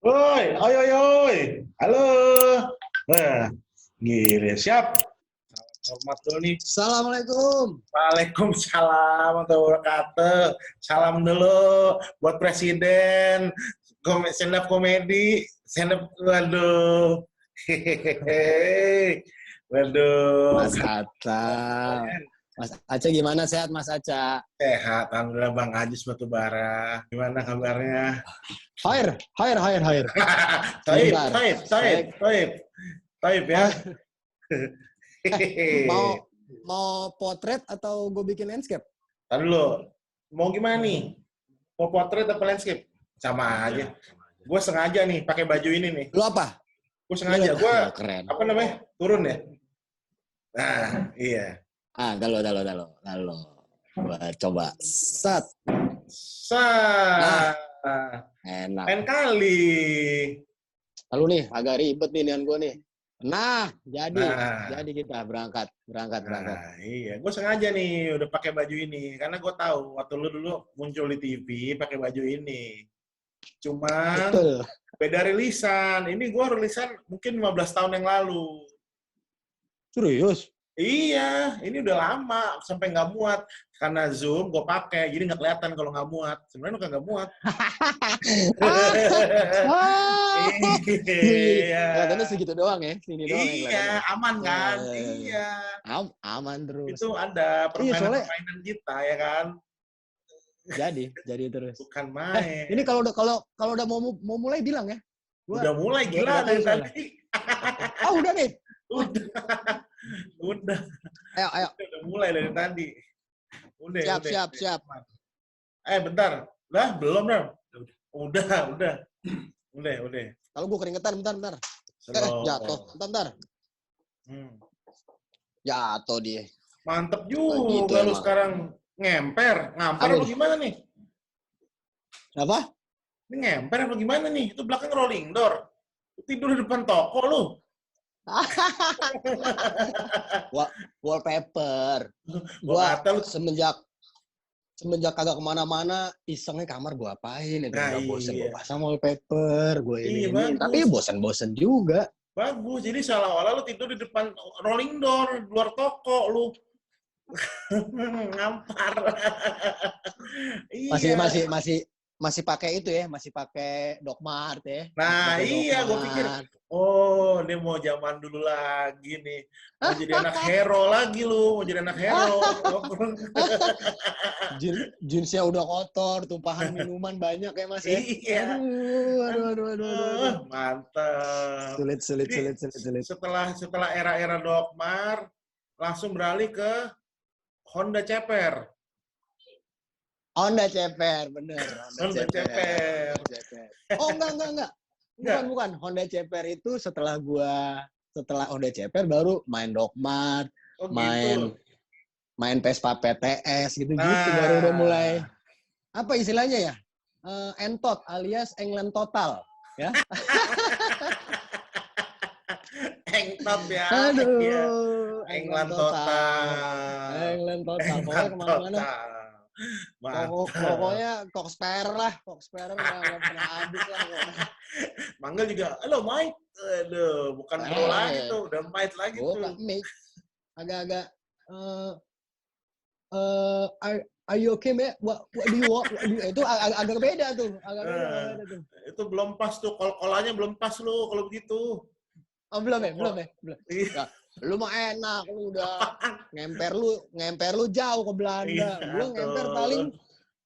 Woi, oi, oi, oi. Halo. Nah, gini, siap. Hormat dulu nih. Assalamualaikum. Waalaikumsalam warahmatullahi wabarakatuh. Salam dulu buat Presiden. Stand up komedi. Stand up, waduh. Hehehe. Waduh. Mas Aca. Mas Aca gimana, sehat Mas Aca? Sehat, alhamdulillah Bang Ajis Batubara. Gimana kabarnya? Hair. Taib, Sebentar. taib, taib, taib. Taib ya. Mau Hehehe. mau potret atau gue bikin landscape? Tadi dulu, mau gimana nih? Mau potret atau landscape? Sama aja. Gue sengaja nih pakai baju ini nih. Lu apa? Gue sengaja. Gue Keren. apa namanya? Turun ya. Nah, iya. Lalu. Gua coba. Set. Sah. Enak. Lain kali. Lalu nih, agak ribet nih dengan gue nih. Nah, Nah. jadi kita berangkat. Nah, iya. Gue sengaja nih udah pakai baju ini karena gue tahu waktu lu dulu muncul di TV pakai baju ini. Cuman Betul. beda rilisan. Ini gue rilisan mungkin 15 tahun yang lalu. Serius? Iya, ini udah lama sampai nggak muat karena Zoom gue pakai, jadi nggak kelihatan kalau nggak muat. Sebenarnya nggak muat. Iya. Kelihatannya segitu doang ya, sini doang ya Iya, kelihatannya. aman kan? Iya. Iya. Aman terus. Itu ada Iya, soalnya permainan kita ya kan? jadi terus. Bukan main. Ini kalau udah mau mulai bilang ya. Udah mulai gila dari tadi. Udah nih. Udah. Ayo. Udah mulai dari tadi. Udah. Siap. Bentar. Lah, belum, Bro. Udah. Kalau gue keringetan, bentar. Slow. Jatuh. Bentar. Jatuh dia. Mantep Gitu juga lu emang. sekarang ngamper apa gimana nih? Apa? Ini ngemper apa gimana nih? Itu belakang rolling door. Tidur di depan toko lu. Wallpaper. Gua semenjak kagak kemana-mana, isengnya kamar gua apain? Itu udah bosen gua pasang wallpaper, gue ini. Tapi bosen-bosen juga. Bagus. Jadi seolah-olah lu tidur di depan rolling door, luar toko lu. Ngampar. Masih pakai itu ya, masih pakai Dokmart ya. Nah, iya, gue pikir, dia mau zaman dulu lagi nih. Mau jadi anak hero lagi lu, mau jadi anak hero. Jeansnya udah kotor, tumpahan minuman banyak ya Mas ya. Iya. Aduh. Mantap. Sulit. Setelah era-era Dokmart, langsung beralih ke Honda Ceper. Honda Ceper, bener. Honda Ceper. Oh, enggak. Bukan. Honda Ceper itu setelah Honda Ceper baru main Dokmart, main Vespa PTS gitu baru udah mulai. Apa istilahnya ya? Entot alias England Total, ya. Engtot ya. Aduh. England Total. Pokoknya kemana-mana. Pokoknya Coxsparer nggak pernah habis lah. Manggil juga, halo Mike. Aduh, bukan bro lagi tuh, udah Mike lagi tuh. Mike. Agak-agak are you okay, Mbak? What do you want? Itu agak beda tuh. Itu belum pas tuh, kol-kolannya belum pas lu kalau begitu. Oh, belum ya. Ya, lu mah enak, lu udah ngemper lu jauh ke Belanda. Gua ngemper paling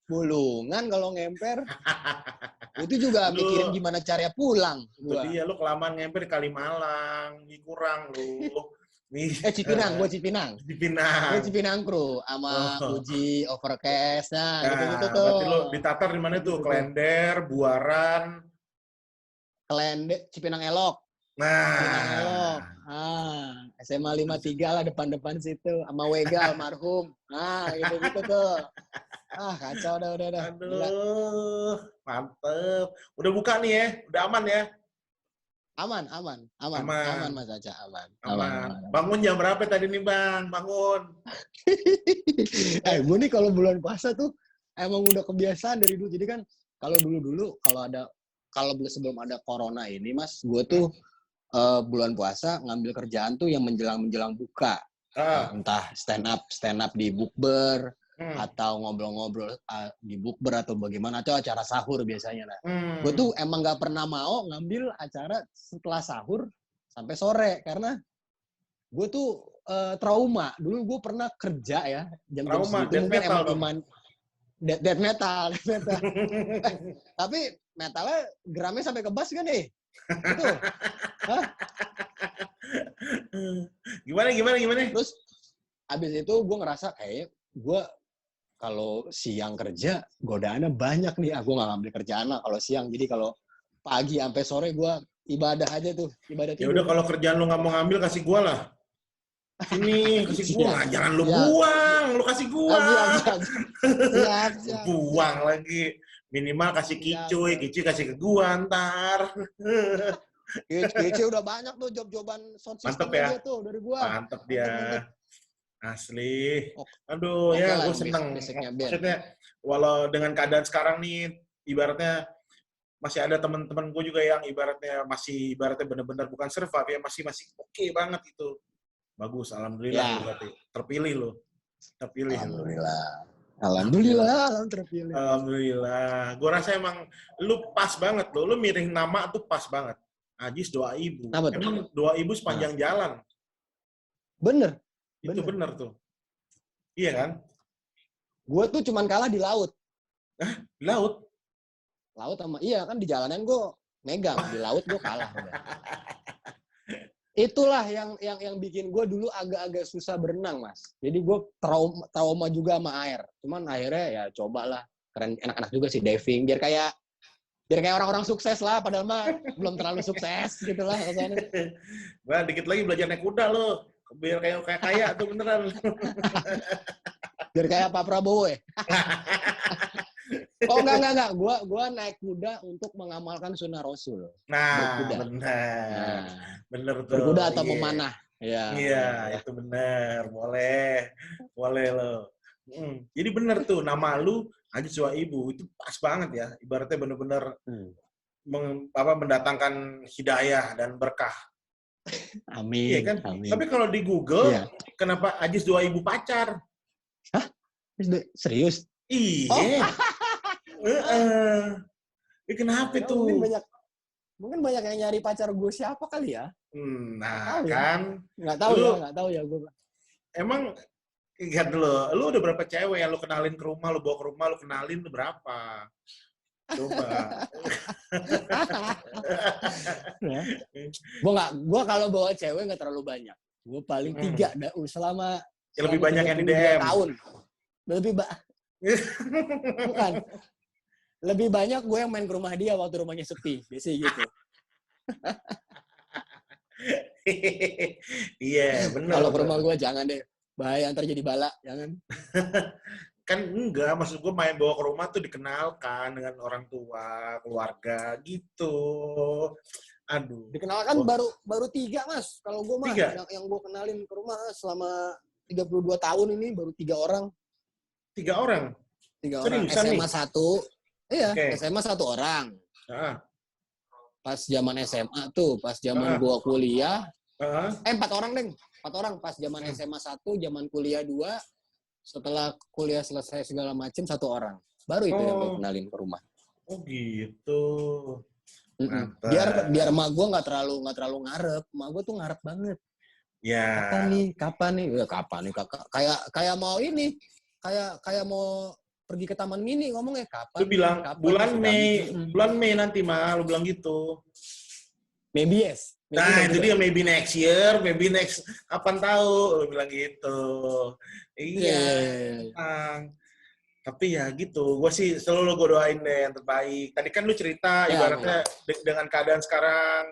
Bulungan kalau ngemper. Itu juga mikirin gimana caranya pulang. Itu dia, lu kelamaan ngemper di Kalimalang, kurang lu. Cipinang. Gue Cipinang Kru sama Uji Overcast. Nah, gitu-gitu tuh. Berarti lu ditatar di mana tuh? Klender, Buaran. Cipinang Elok. Nah. SMA 53 lah depan-depan situ. Sama Wega almarhum. Gitu-gitu tuh. Kacau udah. Aduh, mantep. Udah buka nih ya? Udah aman ya? Aman Mas Aca, aman. Bangun jam berapa tadi nih Bang? Bangun. Gue nih kalau bulan puasa tuh emang udah kebiasaan dari dulu. Jadi kan kalau dulu kalau ada kalau sebelum ada corona ini, Mas, gue tuh bulan puasa ngambil kerjaan tuh yang menjelang buka. Entah stand up di bukber, atau ngobrol-ngobrol di bukber atau bagaimana, atau acara sahur biasanya lah. Gue tuh emang nggak pernah mau ngambil acara setelah sahur sampai sore karena gue tuh trauma. Dulu gue pernah kerja ya jam-jam segitu, mungkin emang iman death metal. Tapi metalnya gramnya sampai ke bass kan nih? Itu. Hah? Gimana? Terus abis itu gue ngerasa kayak gue kalau siang kerja godaannya banyak nih. Gue nggak ngambil kerjaan lah kalau siang. Jadi kalau pagi sampai sore gue ibadah aja tuh, ibadah tidur. Ya udah kalau kerjaan lu nggak mau ngambil kasih gue lah. Ini kasih gua, jangan lu buang, lu kasih gua. Siap. Buang lagi. Minimal kasih Kicuy kasih ke gua ntar. Kicuy udah banyak tuh job-joban sound system ya? Dia tuh dari gua. Mantep dia. Asli. Aduh, ya gua seneng. Maksudnya, walau dengan keadaan sekarang nih, ibaratnya masih ada teman-teman gua juga yang ibaratnya benar-benar bukan survive ya, masih oke banget itu. Bagus, alhamdulillah lu berarti. Terpilih lu. Alhamdulillah terpilih. Alhamdulillah. Gue rasa emang lu pas banget lu. Lu milih nama tuh pas banget. Ajis Doa Ibu. Emang Doa Ibu sepanjang jalan. Bener. Itu bener tuh. Iya kan? Gue tuh cuman kalah di laut. Di laut? Laut sama, iya kan di jalanan gue megang. Di laut gue kalah. Itulah yang bikin gue dulu agak-agak susah berenang, Mas. Jadi gue trauma juga sama air. Cuman akhirnya ya cobalah. Keren, enak-enak juga sih diving. Biar kayak orang-orang sukses lah. Padahal mah belum terlalu sukses gitu lah. Wah, dikit lagi belajar naik kuda lo. Biar kayak kaya tuh beneran. Biar kayak Pak Prabowo ya. Oh enggak. Gua naik kuda untuk mengamalkan sunnah Rasul. Nah, bener tuh. Berkuda atau memanah. Iya, itu bener. Boleh lo. Jadi bener tuh, nama lu Ajis Doa Ibu itu pas banget ya. Ibaratnya bener-bener mendatangkan hidayah dan berkah. Amin. Iya kan? Amin. Tapi kalau di Google, kenapa Ajis Doa Ibu pacar? Hah? Serius? Iya. Kenapa itu? Mungkin banyak yang nyari pacar gue siapa kali ya? Nah, kan. Nggak tahu ya gue. Emang, lihat dulu, lu udah berapa cewek yang lu kenalin ke rumah, lu bawa ke rumah, lu kenalin lu berapa? Coba. Gue kalau bawa cewek nggak terlalu banyak. Gue paling 3 selama lebih banyak yang di DM. Tahun. Bukan. Lebih banyak gue yang main ke rumah dia waktu rumahnya sepi. Biasanya gitu. Iya, benar. Kalau ke rumah gue jangan deh. Bahaya ntar jadi bala. Jangan. Kan enggak, maksud gue main bawa ke rumah tuh dikenalkan dengan orang tua, keluarga gitu. Aduh. Dikenalkan baru 3, Mas. Kalau gue mah yang gue kenalin ke rumah selama 32 tahun ini baru 3 orang. 3 orang? 3 orang. SMA 1. Iya, SMA 1 orang. Pas zaman SMA tuh, pas zaman gua kuliah. 4 orang, Deng. 4 orang pas zaman SMA 1, zaman kuliah 2. Setelah kuliah selesai segala macam 1 orang. Baru itu yang gua kenalin ke rumah. Oh gitu. Biar emak gua nggak terlalu ngarep. Emak gua tuh ngarep banget. Ya. Kapan nih? Ya, kapan nih, Kakak? Kayak mau ini. Kayak mau pergi ke taman mini ngomongnya kapan? Lu bilang bulan Mei nanti mah lu bilang gitu. Maybe yes. Itu dia maybe next year, maybe next kapan tahu lu bilang gitu. Iya. Tapi ya gitu, gue sih selalu gue doain deh yang terbaik. Tadi kan lu cerita ibaratnya dengan keadaan sekarang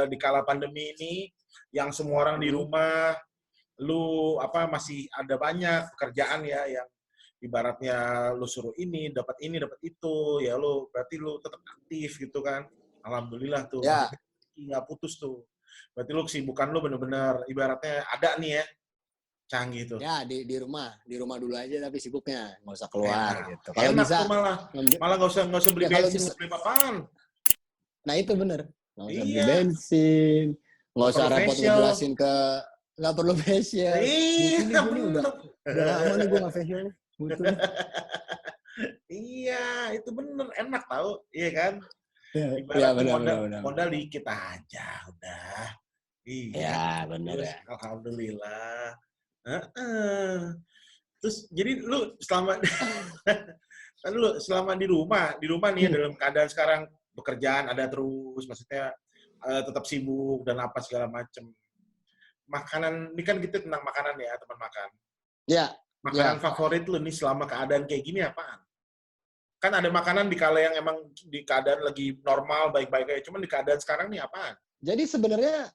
di kala pandemi ini yang semua orang di rumah, lu masih ada banyak pekerjaan ya yang ibaratnya lu suruh ini dapat itu, ya berarti lu tetap aktif gitu kan. Alhamdulillah tuh. Ya. Nggak putus tuh. Berarti lu kesibukan lu bener-bener ibaratnya ada nih ya. Canggih tuh. Ya, di rumah dulu aja tapi sibuknya, nggak usah keluar gitu. Kalau bisa malah nggak usah beli bensin, beli apaan. Nah itu bener. Nggak usah beli Iya. bensin. Nggak usah Perlu repot facial. ngejelasin ke... Nggak perlu facial. Butuh nih Iya, gue nih bener. udah lama nih gue nggak facial. Butuh nih. Iya, itu bener. Enak tahu, iya kan? Iya Ibaratnya modal benar. modal dikit aja, udah. Iya. Ya benar Terus ya. alhamdulillah. Heeh. Terus jadi lu selama kan lu selama di rumah nih dalam keadaan sekarang pekerjaan ada terus, maksudnya tetap sibuk dan apa segala macem. Makanan, ini kan kita tentang makanan ya, teman makan. Ya. Makanan favorit lu nih selama keadaan kayak gini apaan? Kan ada makanan di kala yang emang di keadaan lagi normal, baik-baik aja. Cuman di keadaan sekarang nih apaan? Jadi sebenarnya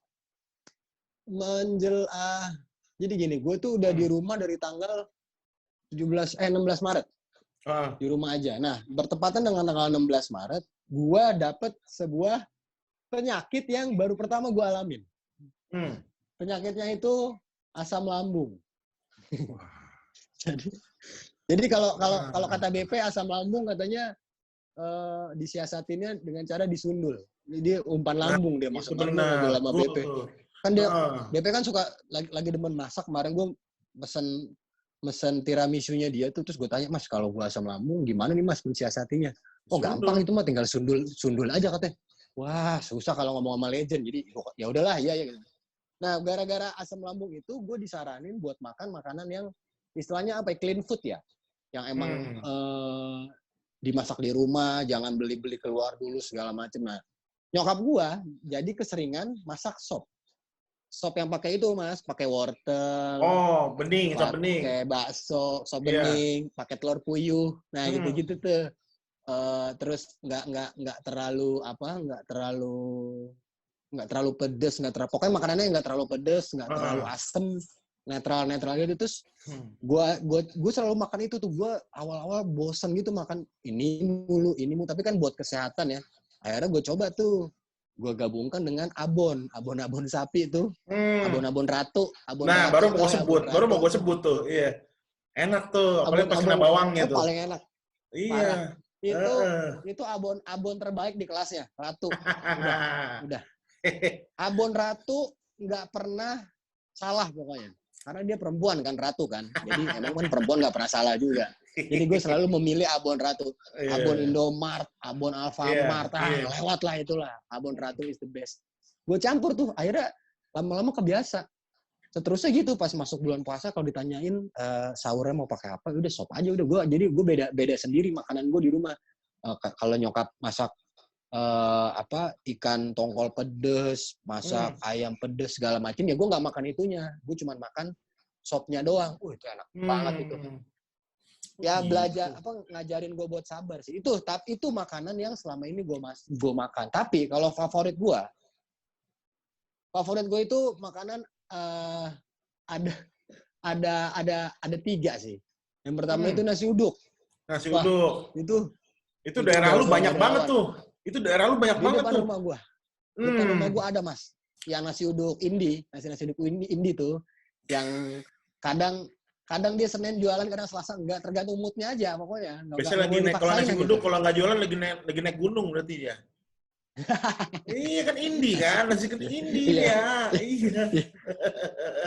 jadi gini, gue tuh udah di rumah dari tanggal 16 Maret. Di rumah aja. Nah, bertepatan dengan tanggal 16 Maret, gue dapet sebuah penyakit yang baru pertama gue alamin. Penyakitnya itu asam lambung. Jadi kalau kata BP asam lambung katanya disiasatinnya dengan cara disundul. Jadi umpan lambung dia masuk lambung lama BP. Kan dia BP kan suka lagi demen masak. Kemarin gue mesen tiramisunya dia tuh, terus gue tanya, Mas kalau gue asam lambung gimana nih Mas mensiasatinya? Oh gampang itu mah, tinggal sundul aja katanya. Wah susah kalau ngomong sama legend. Jadi ya udahlah ya gitu. Nah gara-gara asam lambung itu gue disaranin buat makan makanan yang istilahnya apa? Clean food ya, yang emang dimasak di rumah, jangan beli-beli keluar dulu segala macam. Nah, nyokap gua jadi keseringan masak sop. Sop yang pakai itu, Mas, pakai wortel. Oh, bening, sop bening. Pakai bakso, sop bening, pakai telur puyuh. Nah, gitu-gitu tuh. Terus nggak terlalu pedes, pokoknya makanannya nggak terlalu pedes, nggak terlalu asem, netral gitu. Terus gue selalu makan itu tuh. Gue awal-awal bosen gitu makan ini mulu, tapi kan buat kesehatan ya. Akhirnya gue coba tuh, gue gabungkan dengan abon sapi tuh, abon ratu. Nah, baru mau gue sebut tuh, iya. Enak tuh, apalagi pas kena bawangnya tuh. Paling enak. Iya. Itu abon terbaik di kelasnya, ratu. Udah. Abon ratu nggak pernah salah pokoknya. Karena dia perempuan kan, ratu kan. Jadi emang kan perempuan nggak pernah salah juga. Jadi gue selalu memilih abon ratu. Abon Indomart, abon Alfamart, lewat lah itulah. Abon ratu is the best. Gue campur tuh, akhirnya lama-lama kebiasa. Seterusnya gitu, pas masuk bulan puasa kalau ditanyain sahurnya mau pakai apa, udah sop aja udah. Jadi gue beda sendiri makanan gue di rumah. Kalau nyokap masak ikan tongkol pedes, masak ayam pedes segala macam, ya gue nggak makan itunya, gue cuma makan sopnya doang. Itu enak banget itu. Ya belajar ngajarin gue buat sabar sih. Tapi itu makanan yang selama ini gue makan. Tapi kalau favorit gue itu makanan ada 3 sih. Yang pertama itu nasi uduk. Nasi uduk. Itu daerah lu banyak banget tuh. Itu daerah lu banyak banget tuh. Depan rumah gua ada, Mas. Yang nasi uduk Indi, nasi uduk Indi tuh, yang kadang dia Senin jualan, kadang Selasa enggak, tergantung moodnya aja pokoknya. Biasanya lagi naik, kalau nasi uduk kalau nggak jualan lagi naik gunung berarti ya. Iya kan Indi kan, nasi Indi ya. Iya.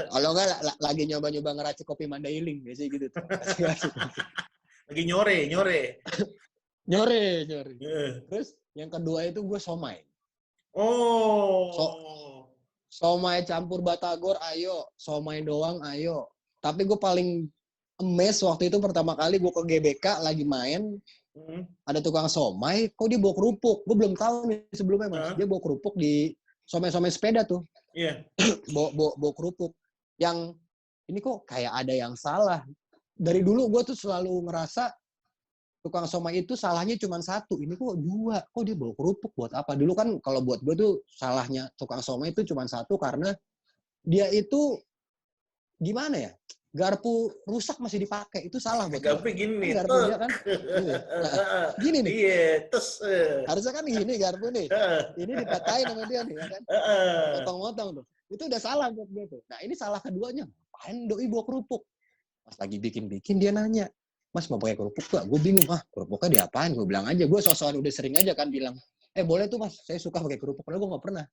Kalau enggak lagi nyoba ngeracik kopi Mandailing biasanya gitu tuh. Lagi nyore. Nyore. Terus yang kedua itu gue somai. Somai campur batagor, ayo. Somai doang, ayo. Tapi gue paling amazed waktu itu pertama kali gue ke GBK lagi main. Ada tukang somai, kok dia bawa kerupuk. Gue belum tahu nih sebelumnya, Mas. Dia bawa kerupuk di somai sepeda tuh. Iya. Bawa kerupuk. Yang ini kok kayak ada yang salah. Dari dulu gue tuh selalu ngerasa tukang somai itu salahnya cuma 1. Ini kok 2. Kok dia bawa kerupuk buat apa? Dulu kan kalau buat gue tuh salahnya tukang somai itu cuma 1 karena dia itu gimana ya? Garpu rusak masih dipakai. Itu salah buat garpu gini. Kan garpu dia kan. Gini nih. Iya, terus harusnya kan gini garpu nih. Ini dipatahin sama dia nih ya kan. Potong-potong tuh. Itu udah salah buat gue tuh. Nah, ini salah keduanya. Ngapain doi bawa kerupuk? Pas lagi bikin dia nanya, Mas mau pakai kerupuk gak? Gue bingung, kerupuknya diapain? Gue bilang aja, gue sosokan udah sering aja kan bilang, boleh tuh mas, saya suka pakai kerupuk. Padahal gue nggak pernah.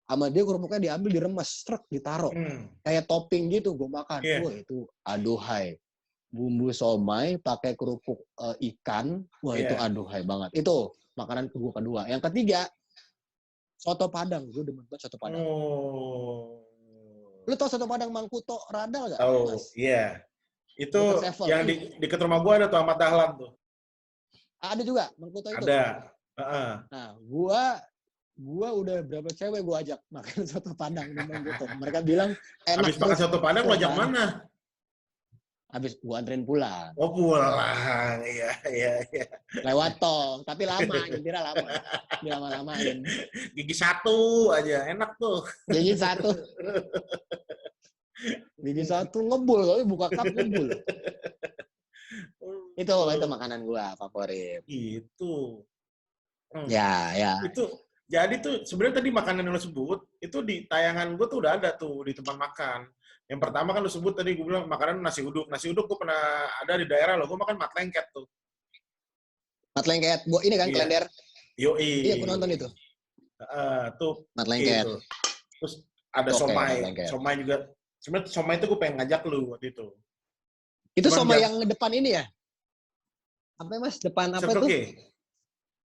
Sama dia kerupuknya diambil, diremes, truk, ditaruh. Kayak topping gitu, gue makan. Yeah. Wah itu aduhai. Bumbu somai pakai kerupuk ikan, wah itu aduhai banget. Itu makanan gue kedua. Yang ketiga, soto Padang. Gue demen banget soto Padang. Lu tau soto Padang Mangkuto Radal gak? Tahu, iya. Itu yang di dekat rumah gue ada tuh Ahmad Dahlan tuh. Ada juga Mangkuto itu. Ada. Nah, gua udah berapa cewek gua ajak makan soto Padang di Mangkuto. Mereka bilang enak. Habis makan soto Padang lu ajak mana? Habis gua anterin pulang. Oh pulang, iya. Lewat tol, tapi lama, kira lama. Dilama-lamain. Gigi satu aja, enak tuh. Gigi satu. Gigi satu ngebul, tapi buka cup ngebul. Itu makanan gua favorit. Itu. Ya. Itu jadi tuh sebenarnya tadi makanan yang lo sebut itu di tayangan gue tuh udah ada tuh di tempat makan. Yang pertama kan lo sebut tadi gue bilang makanan nasi uduk. Nasi uduk gue pernah ada di daerah lo. Gue makan mat lengket tuh. Mat lengket, ini kan klender. Yoi. Iya, gue nonton itu. Tuh. Mat lengket. Gitu. Terus ada somai. Somai juga. Sebenarnya somai itu gue pengen ngajak lu waktu itu. Itu somai yang depan ini ya? Apa mas? Depan apa tuh?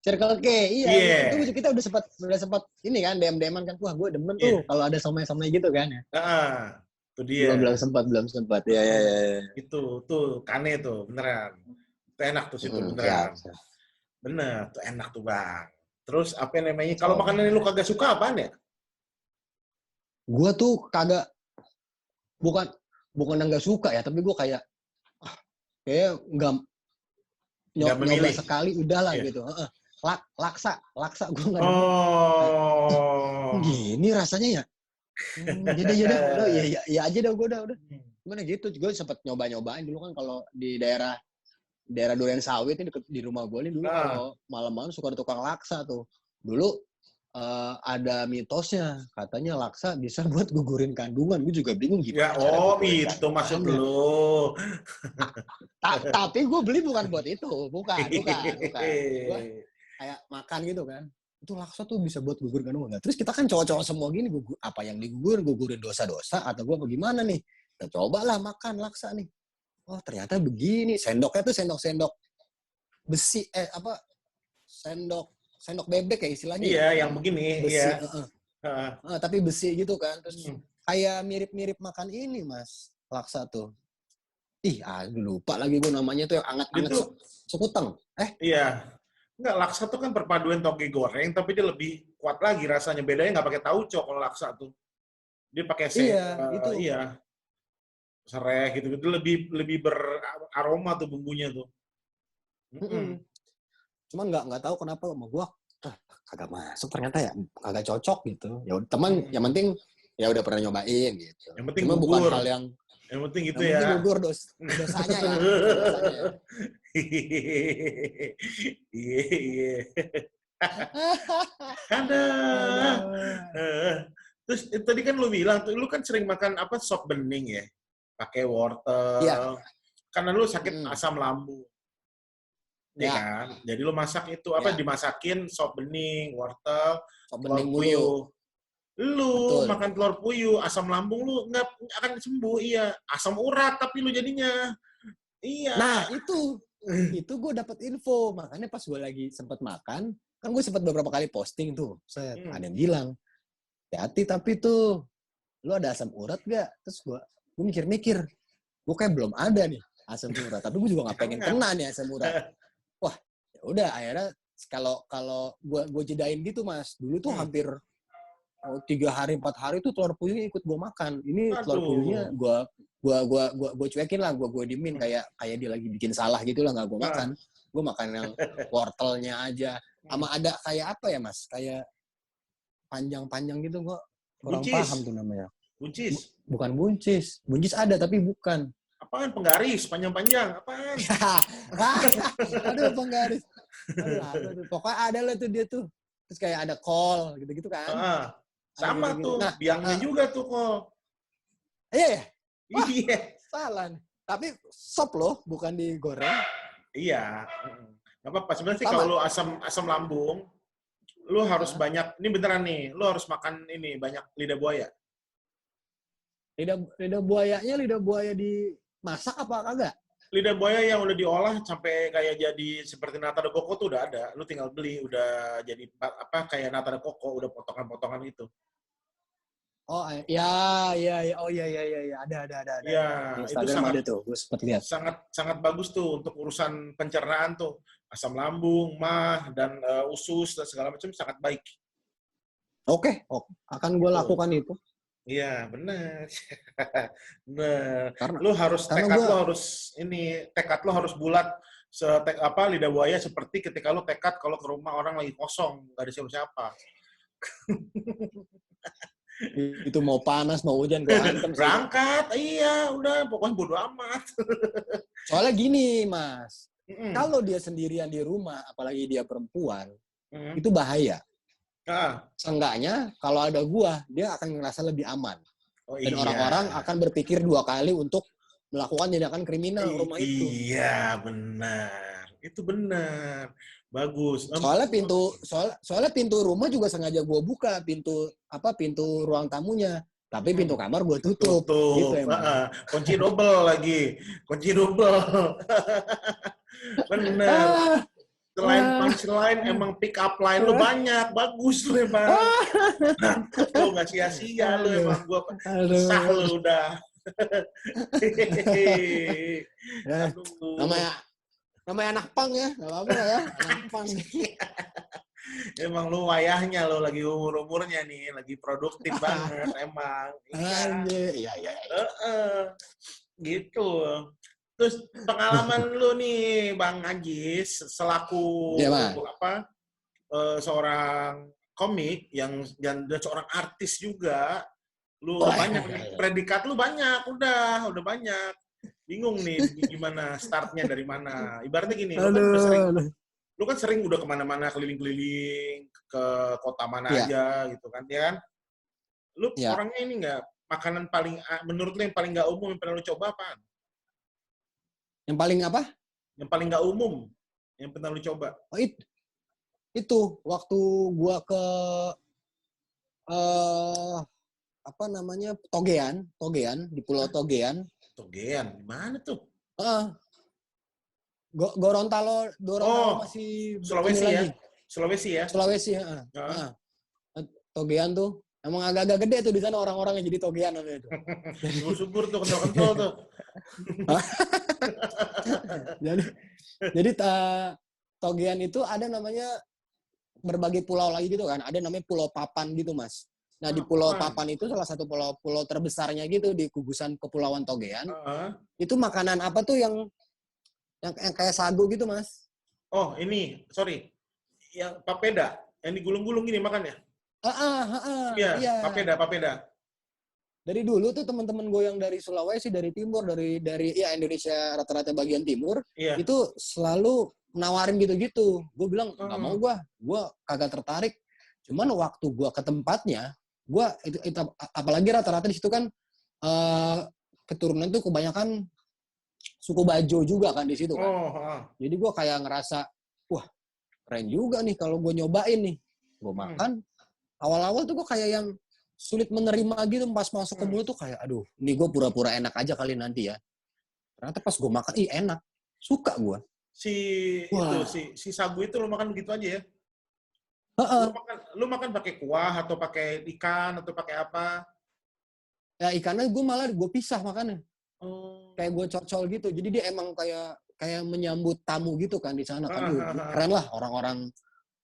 Circle K, iya. Itu kita udah sempat ini kan, DM-an kan, wah gue demen tuh kalau ada somai-somai gitu kan ya. Itu dia. Belum sempat. Ya. Itu tuh Kane tuh, beneran. Itu enak tuh situ, beneran. Ya. Bener, tuh enak tuh bang. Terus apa namanya? Kalau makanan yang lu kagak suka apaan ya? Gue tuh kagak, bukan yang nggak suka ya, tapi gue kayak nggak nyoba sekali udahlah gitu. Laksa gue nggak demen. Gini rasanya ya. Ya aja dah gue udah. Gimana gitu? Gue sempet nyobain dulu kan kalau di daerah Durian Sawit ini di rumah gue ini dulu kalau malam-malam suka ada tukang laksa tuh. Dulu ada mitosnya katanya laksa bisa buat gugurin kandungan. Gue juga bingung gimana. Itu maksud lu. Tapi gue beli bukan buat itu, bukan. Gue kayak makan gitu kan. Itu laksa tuh bisa buat gugur kandungan. Terus kita kan cowok-cowok semua gini, apa yang gugurin dosa-dosa atau gue bagaimana nih? Kita cobalah makan laksa nih. Oh ternyata begini. Sendoknya tuh sendok besi, sendok bebek ya istilahnya. Iya, yang begini. Besi, iya. Tapi besi gitu kan. Terus kayak mirip-mirip makan ini mas, laksa tuh. Lupa lagi gue namanya tuh yang anget-anget sekuteng. Iya. Enggak, laksa tuh kan perpaduan toge goreng, tapi dia lebih kuat lagi rasanya. Bedanya nggak pakai tauco kalau laksa tuh. Dia pakai serai gitu. Itu lebih beraroma tuh bumbunya tuh. Cuman nggak tahu kenapa sama gue kagak masuk ternyata ya, kagak cocok gitu. Ya teman, yang penting ya udah pernah nyobain gitu. Yang penting cuma gugur. Bukan hal yang penting gitu yang ya. penting gugur dosanya ya. Iya. Ada. Terus tadi kan lu bilang, lu kan sering makan sop bening ya, pakai wortel. Iya. Karena lu sakit asam lambung. Ya kan? Jadi lu masak itu dimasakin sop bening, wortel, sop bening puyuh. Lu makan telur puyuh, asam lambung lu nggak akan sembuh, iya. Asam urat tapi lu jadinya. Iya. Nah, itu gue dapat info. Makanya pas gue lagi sempat makan, kan gue sempat beberapa kali posting tuh. Ada yang bilang, hati tapi tuh lu ada asam urat gak? Terus gue mikir-mikir, gue kayak belum ada nih asam urat. Tapi gue juga nggak pengen kena nih asam urat. Wah, ya udah akhirnya kalau gue jedain gitu mas. Dulu tuh hampir 3 hari 4 hari tuh telur puyuhnya ikut gue makan. Ini telur puyuhnya gue cuekin lah, gue diemin kayak dia lagi bikin salah gitu lah, nggak gue makan. Gue makan yang wortelnya aja. Sama ada kayak apa ya mas? Kayak panjang-panjang gitu, gue kurang paham tuh namanya. Buncis? Bukan buncis. Buncis ada tapi bukan. Apaan penggaris panjang-panjang? Apaan? Aduh penggaris. Aduh. Pokoknya ada lah tuh dia tuh. Terus kayak ada kol gitu-gitu kan. Sama gitu. Tuh, biangnya juga tuh kol. Iya. Wah, iya. Salah nih. Tapi sop loh, bukan digoreng. Iya. Nggak apa-apa. Sebenarnya sih kalau asam lambung, lu harus banyak, ini beneran nih, lu harus makan ini banyak lidah buaya. Lidah buaya dimasak apa kagak? Lidah buaya yang udah diolah sampai kayak jadi seperti nata de coco tuh udah ada. Lu tinggal beli, udah jadi apa kayak nata de coco, udah potongan-potongan itu. Oh ya, oh ya, ada. Ya, Di itu Instagram ada tuh, gue sempat lihat. sangat bagus tuh untuk urusan pencernaan tuh. Asam lambung, mah, dan usus dan segala macam sangat baik. Oke, akan gue lakukan itu. Iya, benar. Benar. Karena tekad lo harus bulat. Lidah buaya seperti ketika lo tekad kalau ke rumah orang lagi kosong, nggak ada siapa-siapa. Itu mau panas mau hujan gue antem sih. Berangkat, iya, udah pokoknya bodo amat. Soalnya gini, Mas. Kalau dia sendirian di rumah, apalagi dia perempuan, itu bahaya. Seenggaknya kalau ada gua, dia akan ngerasa lebih aman. Dan orang-orang akan berpikir 2 kali untuk melakukan tindakan kriminal rumah itu. Iya, benar. Itu benar. Bagus. Soalnya pintu rumah juga sengaja gua buka, pintu ruang tamunya. Tapi pintu kamar gua tutup. Gitu emang. Kunci double lagi. Kunci double. Benar. Selain punchline, emang pick up line lu banyak. Bagus lu emang. Lu nggak sia-sia lu emang. Gua sah lu udah. Namanya anak pang ya. Nggak apa-apa ya. Anak pang. Emang lu wayahnya lo lagi umur-umurnya nih. Lagi produktif banget emang. Iya. Gitu. Terus pengalaman lu nih Bang Ajis selaku seorang komik yang dan seorang artis juga, lu banyak predikat lu banyak, udah banyak. Bingung nih gimana startnya dari mana. Ibaratnya gini, lu kan sering udah kemana-mana keliling-keliling ke kota mana aja gitu kan, ya kan? Lu orangnya ini nggak makanan paling menurut lu yang paling nggak umum yang pernah lu coba apaan? Yang paling apa? Yang paling nggak umum yang pernah lu coba. Oh, itu waktu gua ke Togean di Pulau Togean. Togean, mana tuh? Gorontalo masih Sulawesi ya? Sulawesi ya? Togean tuh emang agak-agak gede tuh di sana orang-orang yang jadi togean namanya itu. Subur tuh, kental-kental tuh. jadi togean itu ada namanya berbagai pulau lagi gitu kan. Ada namanya Pulau Papan gitu, Mas. Nah, di Pulau Papan itu salah satu pulau terbesarnya gitu di gugusan Kepulauan Togean. Itu makanan apa tuh yang kayak sagu gitu, Mas? Oh, ini, sorry. Yang papeda, yang digulung-gulung gini makannya. Iya, papeda. Dari dulu tuh teman-teman gue yang dari Sulawesi, dari timur, dari Indonesia rata-rata bagian timur, itu selalu nawarin gitu-gitu. Gue bilang nggak mau gue kagak tertarik. Cuman waktu gue ke tempatnya, gue itu apalagi rata-rata di situ kan keturunan tuh kebanyakan suku Bajo juga kan di situ kan. Jadi gue kayak ngerasa, wah keren juga nih kalau gue nyobain nih. Gue makan. Awal-awal tuh gue kayak yang sulit menerima gitu, pas masuk ke mulut tuh kayak, aduh, ini gue pura-pura enak aja kali nanti ya. Ternyata pas gue makan, enak. Suka gue. Si sagu itu lo makan begitu aja ya? Lu makan pakai kuah atau pakai ikan atau pakai apa? Ya ikannya gue pisah makannya. Kayak gue cocol gitu. Jadi dia emang kayak menyambut tamu gitu kan di sana. Keren lah orang-orang.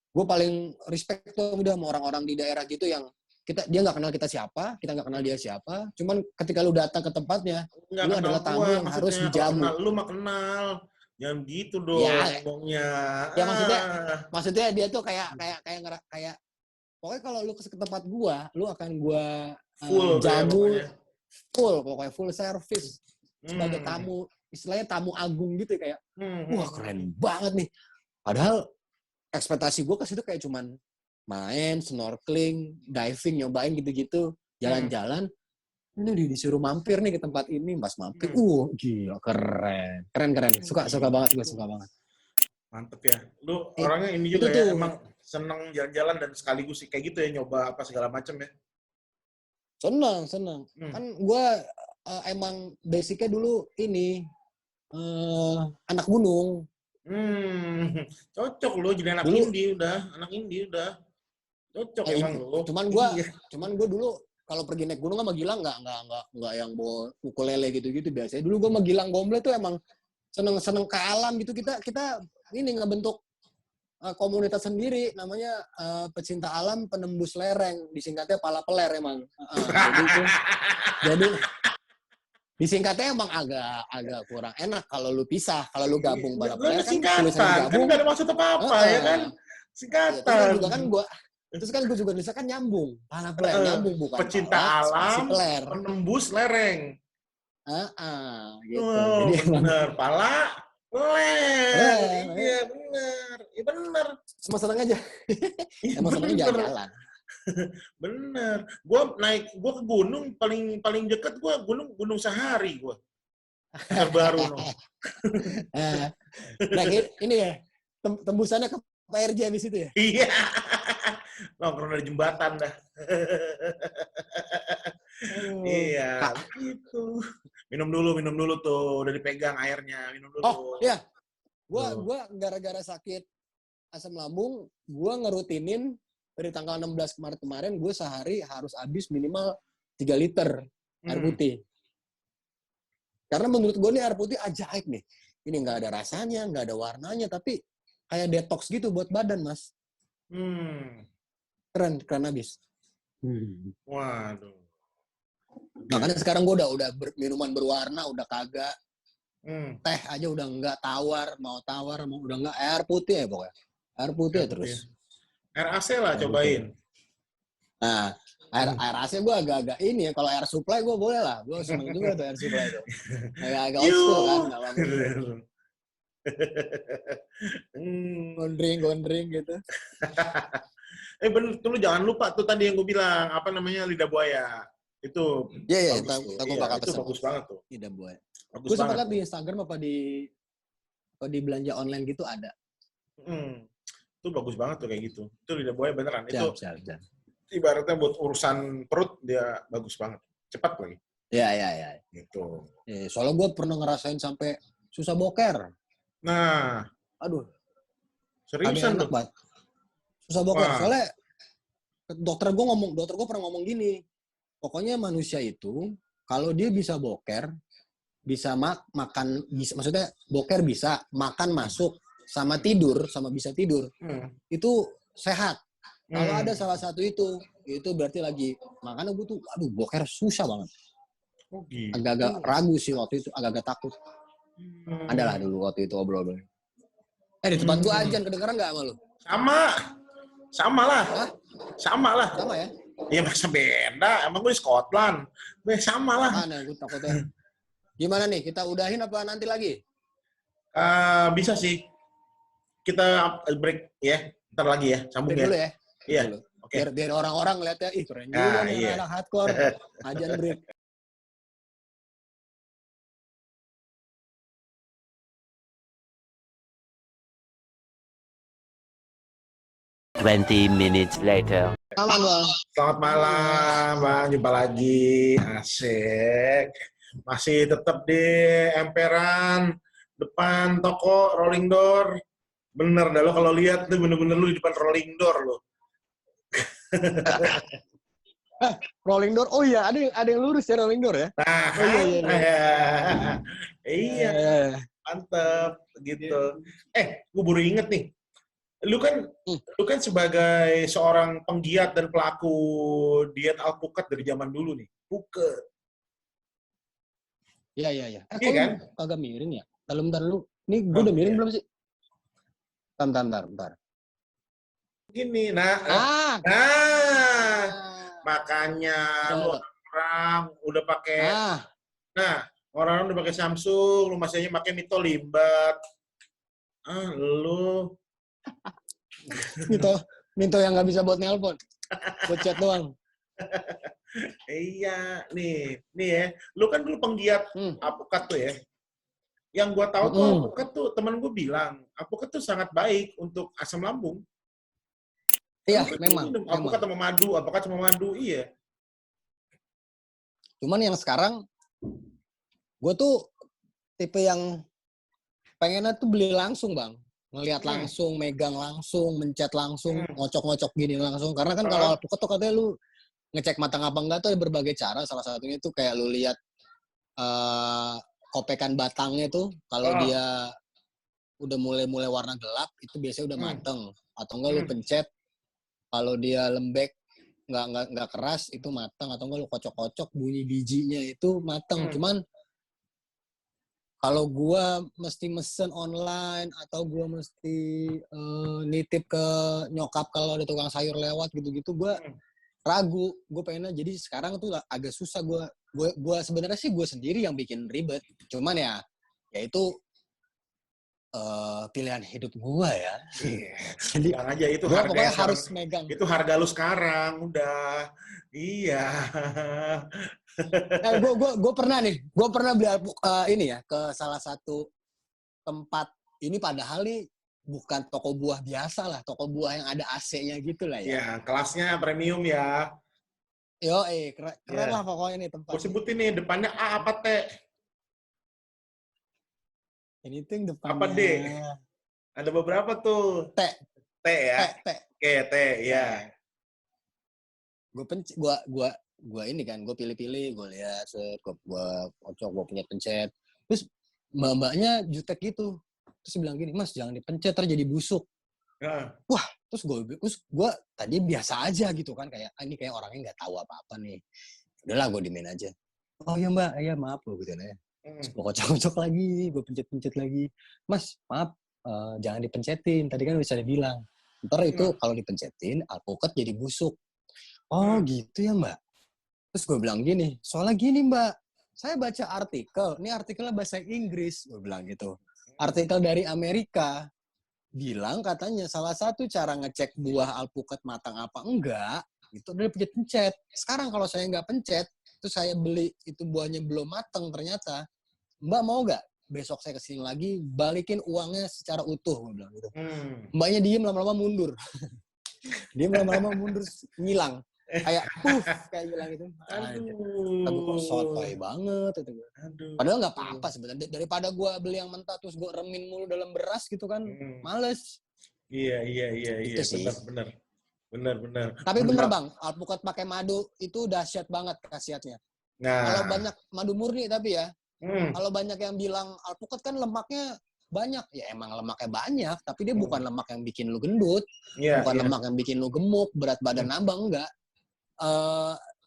Gue paling respect tuh udah sama orang-orang di daerah gitu yang dia nggak kenal kita siapa, kita nggak kenal dia siapa. Cuman ketika lu datang ke tempatnya, lu adalah tamu yang harus dijamu. Lu mah kenal, jangan gitu dong ngomongnya. Ya maksudnya dia tuh kayak pokoknya kalau lu ke tempat gua, lu akan gua jamu pokoknya full service sebagai tamu, istilahnya tamu agung gitu kayak. Wah keren banget nih. Padahal ekspektasi gue ke situ kayak cuman main, snorkeling, diving, nyobain gitu-gitu, jalan-jalan. Ini disuruh mampir nih ke tempat ini, Mas mampir. Gila, keren. Suka banget, gue suka banget. Mantep ya. Lu orangnya ini juga ya, emang seneng jalan-jalan dan sekaligus kayak gitu ya, nyoba apa segala macam ya. Senang. Kan gue emang basicnya dulu ini anak gunung. Cocok lo jadi anak Dulu, indie udah. Cocok emang lo. Cuman gue dulu kalau pergi naik gunung sama Gilang nggak yang bawa ukulele gitu-gitu biasanya. Dulu gue sama Gilang Gomble tuh emang seneng ke alam gitu. Kita ini ngebentuk komunitas sendiri namanya pecinta alam penembus lereng, disingkatnya Pala Peler emang. Jadi disingkatnya emang agak kurang enak kalau lu pisah, kalau lu gabung Pala Peler kan tulisannya gabung. Kan nggak ada maksud apa-apa ya kan? Singkatan. Terus kan gue juga nulisnya kan nyambung, Pala Peler nyambung bukan pecinta pala, alam, peler. penembus lereng. Gitu. Oh, jadi bener, pala ler. Iya bener. Emang seneng aja. Emang seneng jalan-jalan. Bener. Gue ke gunung paling deket gue Gunung Sahari gue. Terbaru no. Nah, ini ya tembusannya ke PRJ habis itu ya. Iya. Nongkrong dari jembatan dah. Iya, gitu. Minum dulu tuh, udah dipegang airnya, minum dulu. Oh, iya. Gua gara-gara sakit asam lambung, gua ngerutinin dari tanggal 16 kemarin gue sehari harus habis minimal 3 liter air putih. Karena menurut gue nih air putih ajaib nih. Ini nggak ada rasanya, nggak ada warnanya, tapi kayak detox gitu buat badan, Mas. Keren abis. Waduh. Makanya sekarang gue udah minuman berwarna, udah kagak. Teh aja udah nggak tawar, mau udah nggak, air putih ya pokoknya. Air putih terus. Air AC lah air cobain. Putih. Nah, air AC gue agak-agak ini ya. Kalau air supply gue boleh lah. Gue seneng juga tuh air supply itu. Agak old school kan, nggak apa-apa. Gondring gitu. Bener, tuh lu jangan lupa tuh tadi yang gue bilang, apa namanya, lidah buaya. Itu Iya, itu bagus banget tuh. Lidah buaya. Gue sempat lihat di Instagram apa di belanja online gitu ada. Itu bagus banget tuh kayak gitu. Itu lidah buaya beneran. Itu siap. Ibaratnya buat urusan perut dia bagus banget. Cepat lagi. Iya. Gitu. Soalnya gue pernah ngerasain sampai susah boker. Nah. Aduh. Seriusan enak banget. Susah boker. Soalnya dokter gue pernah ngomong gini. Pokoknya manusia itu kalau dia bisa boker, bisa makan, bisa, maksudnya boker bisa, makan masuk, sama bisa tidur, itu sehat. Kalau ada salah satu itu berarti lagi, makanya gue tuh, boker susah banget. Agak-agak ragu sih waktu itu, agak-agak takut. Adalah dulu waktu itu obrol-obrol. Di tempat gue ajan, kedengeran nggak sama lu? Sama lah. Hah? Sama lah. Sama ya? Iya masa beda, emang gue di Scotland. Sama lah. Mana gue takutnya. Gimana nih, kita udahin apa nanti lagi? Bisa sih. Kita break ya, ntar lagi ya, sambung break ya. Dulu ya. Iya. Okay. Biar orang-orang lihatnya, keren juga nih anak hardcore. Ajan break. Minutes later. Selamat malam, Bang. Jumpa lagi. Asik. Masih tetap di emperan depan toko Rolling Door. Bener dah lo kalau lihat tuh bener-bener lu di depan Rolling Door lo. Rolling Door. Oh iya, ada yang lurus ya Rolling Door ya? Nah, iya. Mantep gitu. Gue baru inget nih. Lu kan sebagai seorang penggiat dan pelaku diet alpukat dari zaman dulu nih. Puket. Iya. Iya kan? Agak miring ya. Bentar lu. Ini gue udah miring belum sih? Bentar. Gini, makanya lu orang udah pakai. Orang udah pakai Samsung, lu masih aja pakai Mito Limbat. Lu Minto yang nggak bisa buat nelpon, buat chat doang. Iya, nih ya. Lu kan dulu penggiat alpukat tuh ya. Yang gua tahu tuh alpukat tuh, temen gue bilang, alpukat tuh sangat baik untuk asam lambung. Iya, Kan memang. minum alpukat sama madu, iya. Cuman yang sekarang, gue tuh tipe yang pengennya tuh beli langsung, Bang. Ngelihat langsung, megang langsung, mencet langsung, ngocok-ngocok gini langsung. Karena kan kalau alpukat tuh katanya lu ngecek matang apa enggak tuh ada berbagai cara. Salah satunya tuh kayak lu lihat kopekan batangnya tuh, kalau dia udah mulai warna gelap, itu biasanya udah mateng. Atau enggak lu pencet, kalau dia lembek, nggak keras, itu mateng. Atau enggak lu kocok-kocok, bunyi bijinya itu mateng. Cuman kalau gua mesti mesen online atau gua mesti nitip ke nyokap kalau ada tukang sayur lewat gitu-gitu, gua ragu. Gue pengennya jadi sekarang tuh agak susah. Gua sebenarnya sih gue sendiri yang bikin ribet. Cuman ya itu pilihan hidup gua ya. Jadi Bilang aja itu gua harganya pokoknya sekarang, harus megang. itu harga lu sekarang udah. Iya. Gue pernah nih, gue pernah beli ini ya ke salah satu tempat ini, padahal nih bukan toko buah biasa lah, toko buah yang ada AC-nya gitu lah ya. Ya, kelasnya premium ya. Yo, keren Ya. lah pokoknya nih Gue tempatnya. sebutin nih, depannya A apa T? Ini tuh yang Apa depannya D? Ada beberapa tuh. T, T ya. T. Oke, T ya. Gue ini kan, gue pilih-pilih, gue lihat, gue kocok, gue punya pencet. Terus mbak-mbaknya jutek gitu. Terus bilang gini, Mas jangan dipencet, terjadi busuk. Wah, terus gue tadi biasa aja gitu kan, kayak ini kayak orangnya nggak tahu apa-apa nih. Udahlah, gue dimain aja. Oh ya mbak, ya maaf loh gitu ya. Gue kocok-kocok lagi, gue pencet-pencet lagi. Mas, maaf, jangan dipencetin. Tadi kan bisa dibilang. Ntar itu kalau dipencetin, alpukat jadi busuk. Oh gitu ya mbak. Terus gue bilang gini, soalnya gini mbak, saya baca artikel. Ini artikelnya bahasa Inggris, gue bilang gitu. Artikel dari Amerika. Bilang katanya salah satu cara ngecek buah alpukat matang apa enggak, itu adalah pencet-pencet. Sekarang kalau saya nggak pencet, terus saya beli itu buahnya belum matang ternyata, Mbak mau nggak besok saya kesini lagi balikin uangnya secara utuh, gue bilang gitu. Mbaknya diem lama-lama mundur. Diem lama-lama mundur, ngilang. Kayak kayak hilang gitu. Tapi kok sotoy banget itu. Padahal nggak apa-apa sebenarnya. Daripada gue beli yang mentah terus gue remin mulu dalam beras gitu kan, males. Iya. Itu sih. Benar. Tapi bener bang, alpukat pakai madu itu dahsyat banget khasiatnya. Nah. Kalau banyak madu murni tapi ya, kalau banyak yang bilang alpukat kan lemaknya banyak, ya emang lemaknya banyak, tapi dia bukan lemak yang bikin lu gendut, bukan lemak yang bikin lu gemuk, berat badan nambah, enggak.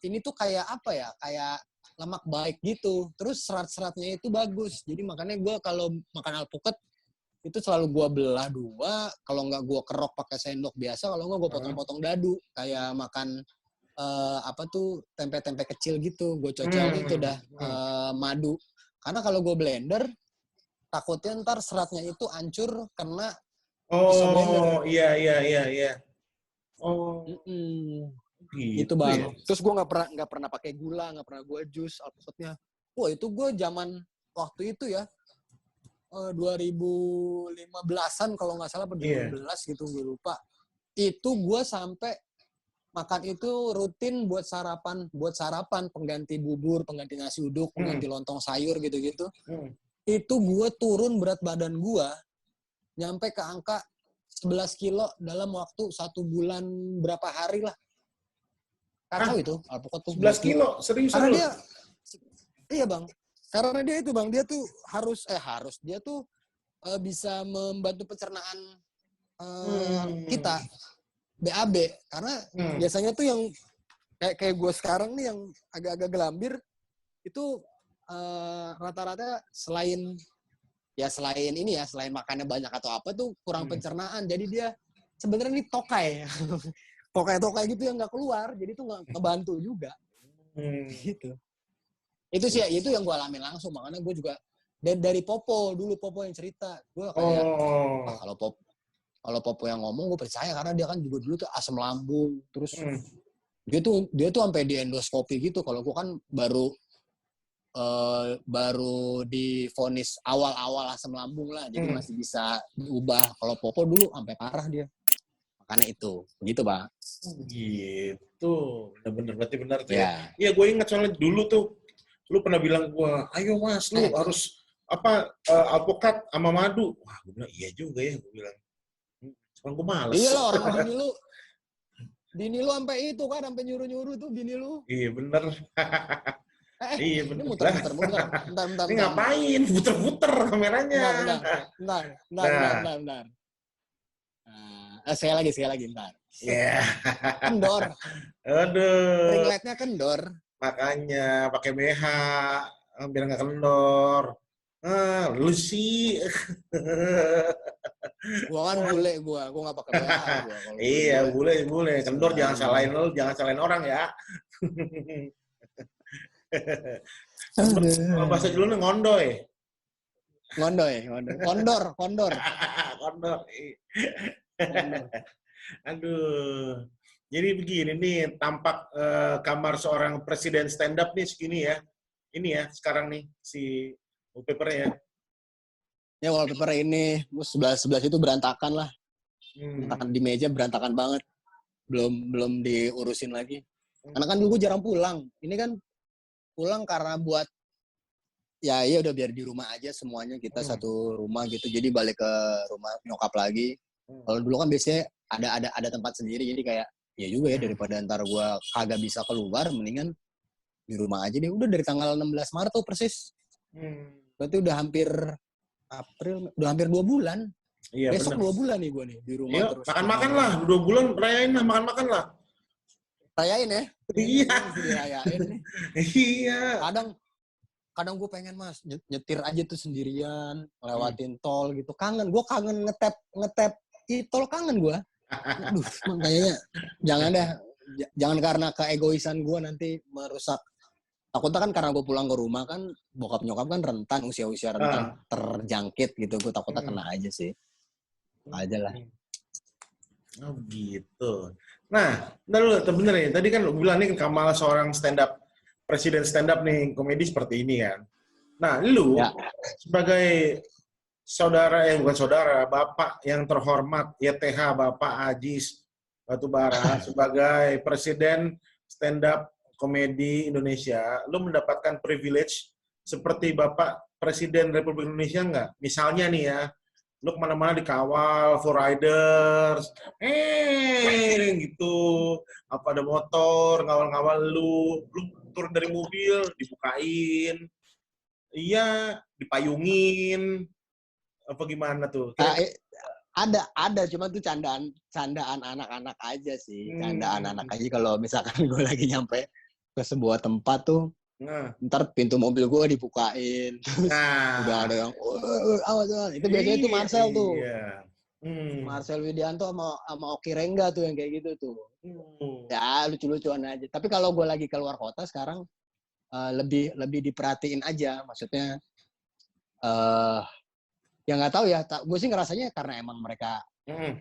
Ini tuh kayak apa ya, kayak lemak baik gitu. Terus serat-seratnya itu bagus. Jadi makanya gue kalau makan alpukat itu selalu gue belah dua. Kalau nggak gue kerok pakai sendok biasa, kalau nggak gue potong-potong dadu. Kayak makan apa tuh tempe-tempe kecil gitu. Gue cocolnya itu udah madu. Karena kalau gue blender, takutnya ntar seratnya itu hancur karena pisau blender. Iya. Oh. Gitu bang. Ya. Terus gue nggak pernah pakai gula, nggak pernah gue jus alpukatnya. Wah itu gue zaman waktu itu ya 2015-an kalau nggak salah, 2016 gitu gue lupa. Itu gue sampai makan itu rutin buat sarapan pengganti bubur, pengganti nasi uduk, pengganti lontong sayur gitu-gitu. Itu gue turun berat badan gue nyampe ke angka 11 kilo dalam waktu 1 bulan berapa hari lah. Kacau itu alpukat tuh 11 kilo, serius? Karena dia iya bang, karena dia itu bang, dia tuh dia tuh bisa membantu pencernaan kita BAB. Karena biasanya tuh yang kayak gue sekarang nih yang agak-agak gelambir itu rata-rata selain ini ya, selain makannya banyak atau apa tuh kurang pencernaan. Jadi dia sebenarnya ini tokai. Tokai gitu yang nggak keluar, jadi tuh nggak ngebantu juga. Gitu. Itu sih itu yang gue alamin langsung, makanya gue juga dari Popo yang cerita, gue kayak kalau Popo yang ngomong gue percaya, karena dia kan juga dulu tuh asam lambung, terus dia tuh sampai di endoskopi gitu. Kalau gue kan baru divonis awal-awal asam lambung lah, jadi masih bisa diubah. Kalau Popo dulu sampai parah dia. Karena itu, gitu Bang. Gitu. Bener-bener, berarti benar tuh ya. Ya. Iya, gue ingat soalnya dulu tuh, lu pernah bilang gue, ayo mas, lu harus alpukat sama madu. Wah, gue bilang, iya juga ya, gue bilang. Cuman gue males. Iya lah, orang bini lu sampai itu kan, sampai nyuruh-nyuruh tuh bini lu. Iya, bener. Iya, Ini bener. muter. Bentar. Ini ngapain? Puter-puter kameranya. Bentar. Sekali lagi, bentar. Iya. Kendor. Aduh. Ring lightnya kendor. Makanya pakai BH biar nggak kendor. Lu sih. Gua kan bule gua nggak pakai BH gua. Iya, bule. Kendor jangan salahin orang ya. Kalau bahasa Jawa ngondoy. Kondor. Kondor. Aduh. Jadi begini nih, tampak kamar seorang presiden stand up nih segini ya. Ini ya, sekarang nih, si wallpaper-nya ya. Ya, wallpaper ini, sebelah itu berantakan lah. Berantakan di meja, berantakan banget. Belum diurusin lagi. Karena kan dulu gue jarang pulang. Ini kan pulang karena buat, ya udah biar di rumah aja semuanya, kita satu rumah gitu. Jadi balik ke rumah nyokap lagi. Kalau dulu kan biasanya ada tempat sendiri, jadi kayak, ya juga ya, daripada ntar gue kagak bisa keluar, mendingan di rumah aja deh. Udah dari tanggal 16 Maret tuh persis. Berarti udah hampir April, udah hampir 2 bulan. Iya, besok bener. 2 bulan nih gue nih di rumah. Yuk, terus. Makan lah, 2 bulan rayain lah, makan lah. Rayain ya? Iya. Dirayain nih. Iya. Kadang gue pengen mas nyetir aja tuh sendirian, lewatin tol gitu. Gue kangen ngetap tol, kangen gue. Aduh, makanya jangan karena keegoisan gue nanti merusak. Takutnya kan karena gue pulang ke rumah kan, bokap nyokap kan rentan, usia rentan terjangkit gitu. Gue takutnya kena aja sih. Aja lah. Oh gitu. Nah, bener ya. Tadi kan lu bilang nih Kamal seorang presiden stand up nih, komedi seperti ini kan. Nah, lu sebagai bukan saudara, bapak yang terhormat, YTH Bapak Ajis Batubara, sebagai presiden stand up komedi Indonesia, lu mendapatkan privilege seperti Bapak Presiden Republik Indonesia nggak? Misalnya nih ya, lu kemana-mana dikawal, full riders, gitu, apa ada motor, ngawal-ngawal lu turun dari mobil, dibukain, iya, dipayungin, apa gimana tuh? Ada, cuma tuh candaan anak-anak aja sih, candaan anak aja. Kalau misalkan gue lagi nyampe ke sebuah tempat tuh, ntar pintu mobil gue dibukain, udah ada yang awas. Itu biasanya tuh Marcel tuh, Marcel Widianto sama Oki Rengga tuh yang kayak gitu tuh. Ya lucu-lucuan aja. Tapi kalau gue lagi keluar kota sekarang lebih diperhatiin aja, maksudnya ya nggak tahu ya. Gue sih ngerasanya karena emang mereka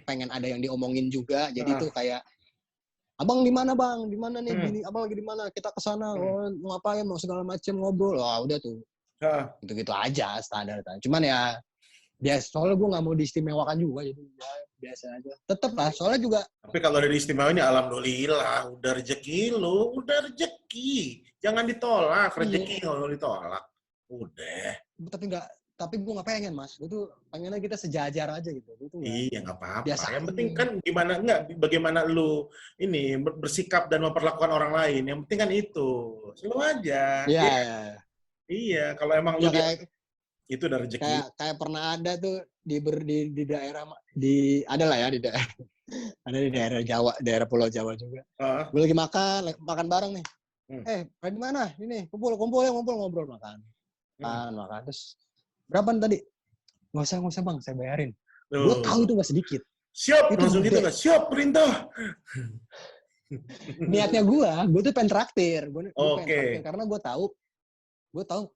pengen ada yang diomongin juga, jadi tuh kayak, abang di mana bang? Di mana nih? Gini, abang lagi di mana? Kita kesana, mau ngapain? Mau segala macem ngobrol. Wah udah tuh, gitu-gitu aja standar. Cuman ya biasa, soalnya gue nggak mau diistimewakan juga, jadi ya biasa aja. Tetep lah, soalnya juga. Tapi kalau ada diistimewakan ya alhamdulillah, udah rezeki lo, udah rezeki. Jangan ditolak, rezeki kalau ditolak. Udah. Tapi gue nggak pengen mas, gue tuh pengennya kita sejajar aja gitu. Iya nggak apa-apa. Yang penting kan bagaimana lu ini bersikap dan memperlakukan orang lain. Yang penting kan itu, selalu aja. Iya. Iya, kalau emang lu itu udah rezeki. Kayak pernah ada tuh di daerah ada lah ya di daerah ada di daerah Jawa, daerah Pulau Jawa juga. Gue lagi makan bareng nih. Di mana? Ini kumpul ngobrol makan. Makan terus. Berapa tadi? Nggak usah bang, saya bayarin. Gue tahu itu nggak sedikit. Siap, itu langsung gitu nggak? Siap, perintah. Niatnya gue tuh pengen traktir. Oke. Karena gue tahu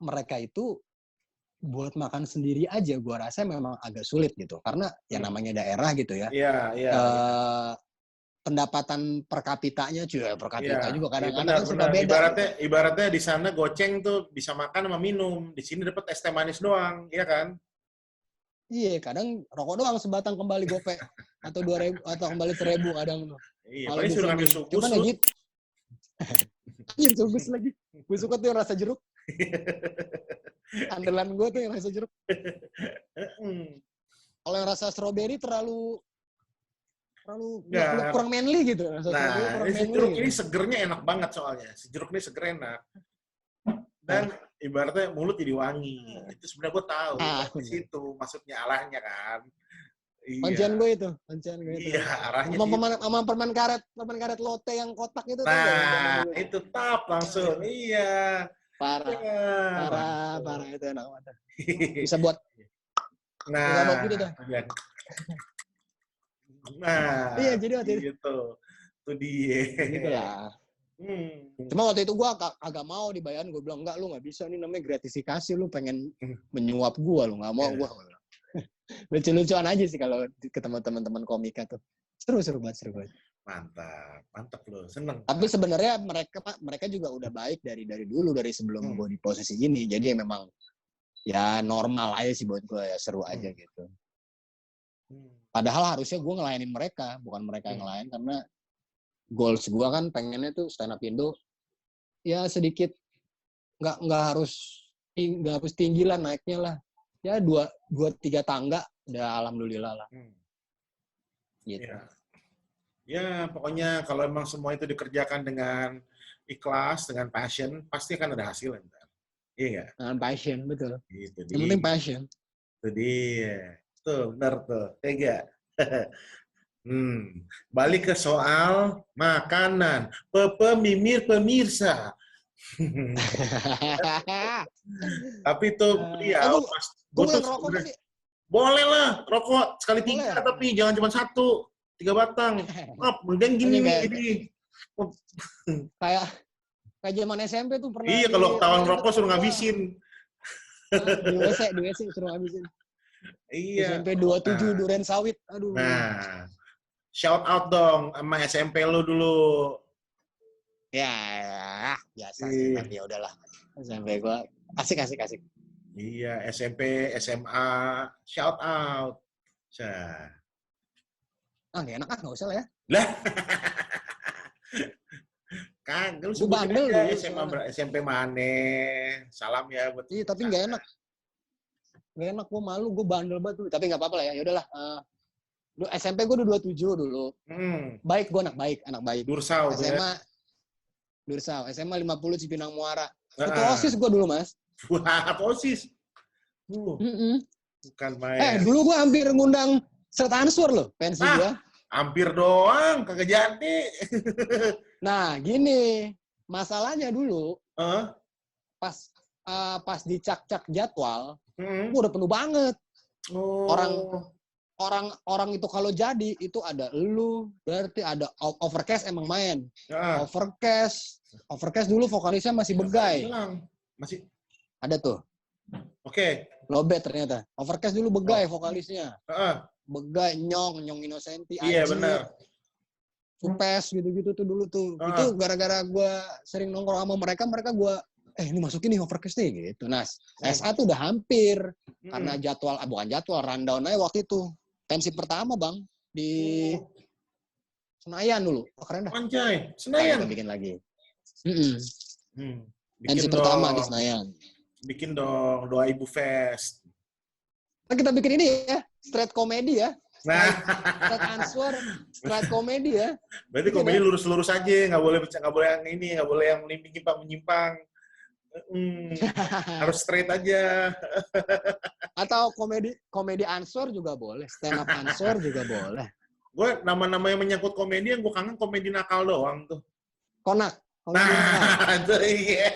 mereka itu buat makan sendiri aja. Gue rasa memang agak sulit gitu. Karena yang namanya daerah gitu ya. Iya. Pendapatan per kapitanya juga juga kadang-kadang suka beda. Ibaratnya di sana goceng tuh bisa makan sama minum, di sini dapat es teh manis doang, iya kan? Iya, kadang rokok doang sebatang kembali gope atau 2.000 atau kembali 1.000 kadang tuh. Iya, Kalau paling di suruh sini. ngambil sugus Cuman ya lu. gitu. Anjir, sugus lagi. Gue suka tuh yang rasa jeruk. Andalan gue tuh yang rasa jeruk. Kalau yang rasa strawberry terlalu Enggak. kurang manly gitu. Rasa strawberry Nah, kurang si manly jeruk gitu. ini segernya enak banget soalnya. Si jeruk ini seger enak. Dan ibaratnya mulut jadi wangi. Itu sebenarnya gue tahu. Di situ maksudnya arahnya kan. Kuncian Iya. gue itu. Iya, arahnya Sama permen karet lote yang kotak itu tuh. Nah, itu tap langsung. Iya. Parah. Ya, Parah itu enak banget. Bisa buat gitu tuh. Nah, iya, jadi waktu itu. Itu dia. Gitu lah. Cuma waktu itu gue agak mau dibayarin. Gue bilang, enggak, lu gak bisa. Ini namanya gratifikasi. Lu pengen menyuap gue. Lu gak mau gue. Lucu-lucuan aja sih kalau ketemu teman-teman komika tuh. Seru banget. Mantap loh. Seneng. Tapi sebenarnya mereka juga udah baik dari dulu, dari sebelum gue di posisi ini. Jadi memang ya normal aja sih buat gue, ya seru aja gitu. Padahal harusnya gue ngelayanin mereka, bukan mereka yang ngelayan, karena goals gue kan pengennya tuh stand up Indo ya sedikit nggak harus tinggi lah naiknya lah, ya 2-3 tangga udah alhamdulillah lah. Gitu. Ya pokoknya kalau emang semua itu dikerjakan dengan ikhlas, dengan passion, pasti akan ada hasilnya. Iya. Dengan passion, betul. Gitu, yang penting passion. Itu dia. Tuh benar tuh. Tega. Balik ke soal makanan. Mimir pemirsa. Tapi tuh beliau pas gue tuh rokok tadi. Boleh lah rokok sekali 3 tapi jangan cuma 1, 3 batang. Mending gini. Kayak zaman SMP tuh pernah. Iya, kalau ketahuan rokok suruh ngabisin. Di WC suruh ngabisin. Iya. SMP 27 Duren Sawit. Aduh. Nah, shout out dong sama SMP lu dulu. Ya, biasa sih, tapi ya udahlah. SMP gua asik. Iya, SMP, SMA, shout out. Nggak enak nggak usah lah ya. Lah. Kan, lu sebutin aja SMP mana. Salam ya buat. Iya, tapi nggak enak. Nggak enak, gue malu, gue bandel banget dulu. Tapi nggak apa-apa lah ya, yaudahlah. SMP gue udah 27 dulu. Baik, gue anak baik. Dursau. SMA 50 Cipinang Muara. Ketua OSIS gue dulu, Mas. Wah, OSIS? Bukan main. Dulu gue hampir ngundang Set Answer loh, pensi gue. Hampir doang, kagak jadi. Nah, gini. Masalahnya dulu, pas dicak-cak jadwal, gue udah penuh banget. Orang itu kalau jadi itu ada lu, berarti ada Overcast emang main. Overcast dulu vokalisnya masih Begai. Masih ada tuh. Oke. Lobet ternyata. Overcast dulu Begai vokalisnya. Begai, Nyong Innocenti. Iya benar. Supes gitu-gitu tuh dulu tuh. Itu gara-gara gue sering nongkrong sama mereka gue ini masukin nih Overcast nih gitu. Nah, SA tuh udah hampir karena bukan jadwal, rundown aja waktu itu. Pensi pertama Bang di Senayan dulu. Keren dah. Anjay, Senayan. Kita bikin lagi. Pensi pertama di Senayan. Bikin dong Doa Ibu Fest. Nah, kita bikin ini ya, straight comedy ya. Nah, straight answer, straight comedy ya. Berarti komedi lurus-lurus aja, nggak boleh yang ini, nggak boleh yang menyimpang. Harus straight aja. Atau komedi answer juga boleh, stand up answer juga boleh. Gue nama-nama yang menyangkut komedi yang gue kangen komedi nakal doang tuh. Konak. Nah, itu iya.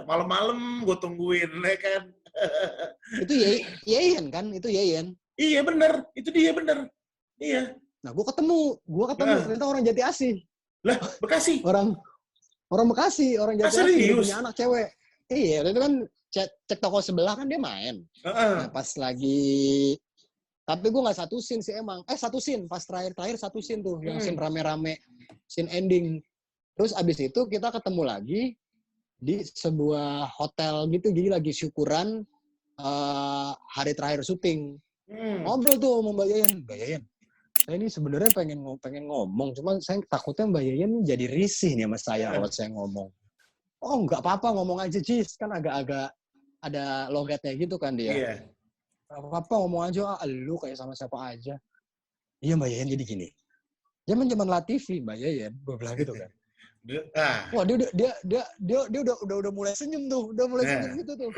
Malam-malam gue tungguin, ya kan. Itu Yeyen kan? Itu Yeyen. Iya bener, itu dia bener. Iya. Nah, gue ketemu ternyata orang Jati Asih. Lah, Bekasi? Orang Bekasi, orang Jati Asih, punya anak cewek. Iya, itu kan cek toko sebelah kan dia main. Nah, pas lagi, tapi gue nggak satu scene sih emang. Satu scene, pas terakhir satu scene tuh, yang scene rame-rame, scene ending. Terus abis itu kita ketemu lagi di sebuah hotel gitu, jadi lagi syukuran hari terakhir syuting. Ngobrol tuh sama Mbak Yayan. Mbak Yayan, saya ini sebenarnya pengen ngomong, cuman saya takutnya Mbak Yayan jadi risih nih sama saya kalau saya ngomong. Oh, nggak apa-apa, ngomong aja, Jis. Kan agak-agak ada logatnya gitu kan dia. Iya. Nggak apa-apa, ngomong aja. Lu kayak sama siapa aja. Iya, Mbak Yayan jadi gini. Zaman Latifi, Mbak Yayan. Gue bilang gitu kan. Wah, dia udah mulai senyum tuh. Udah mulai senyum gitu tuh.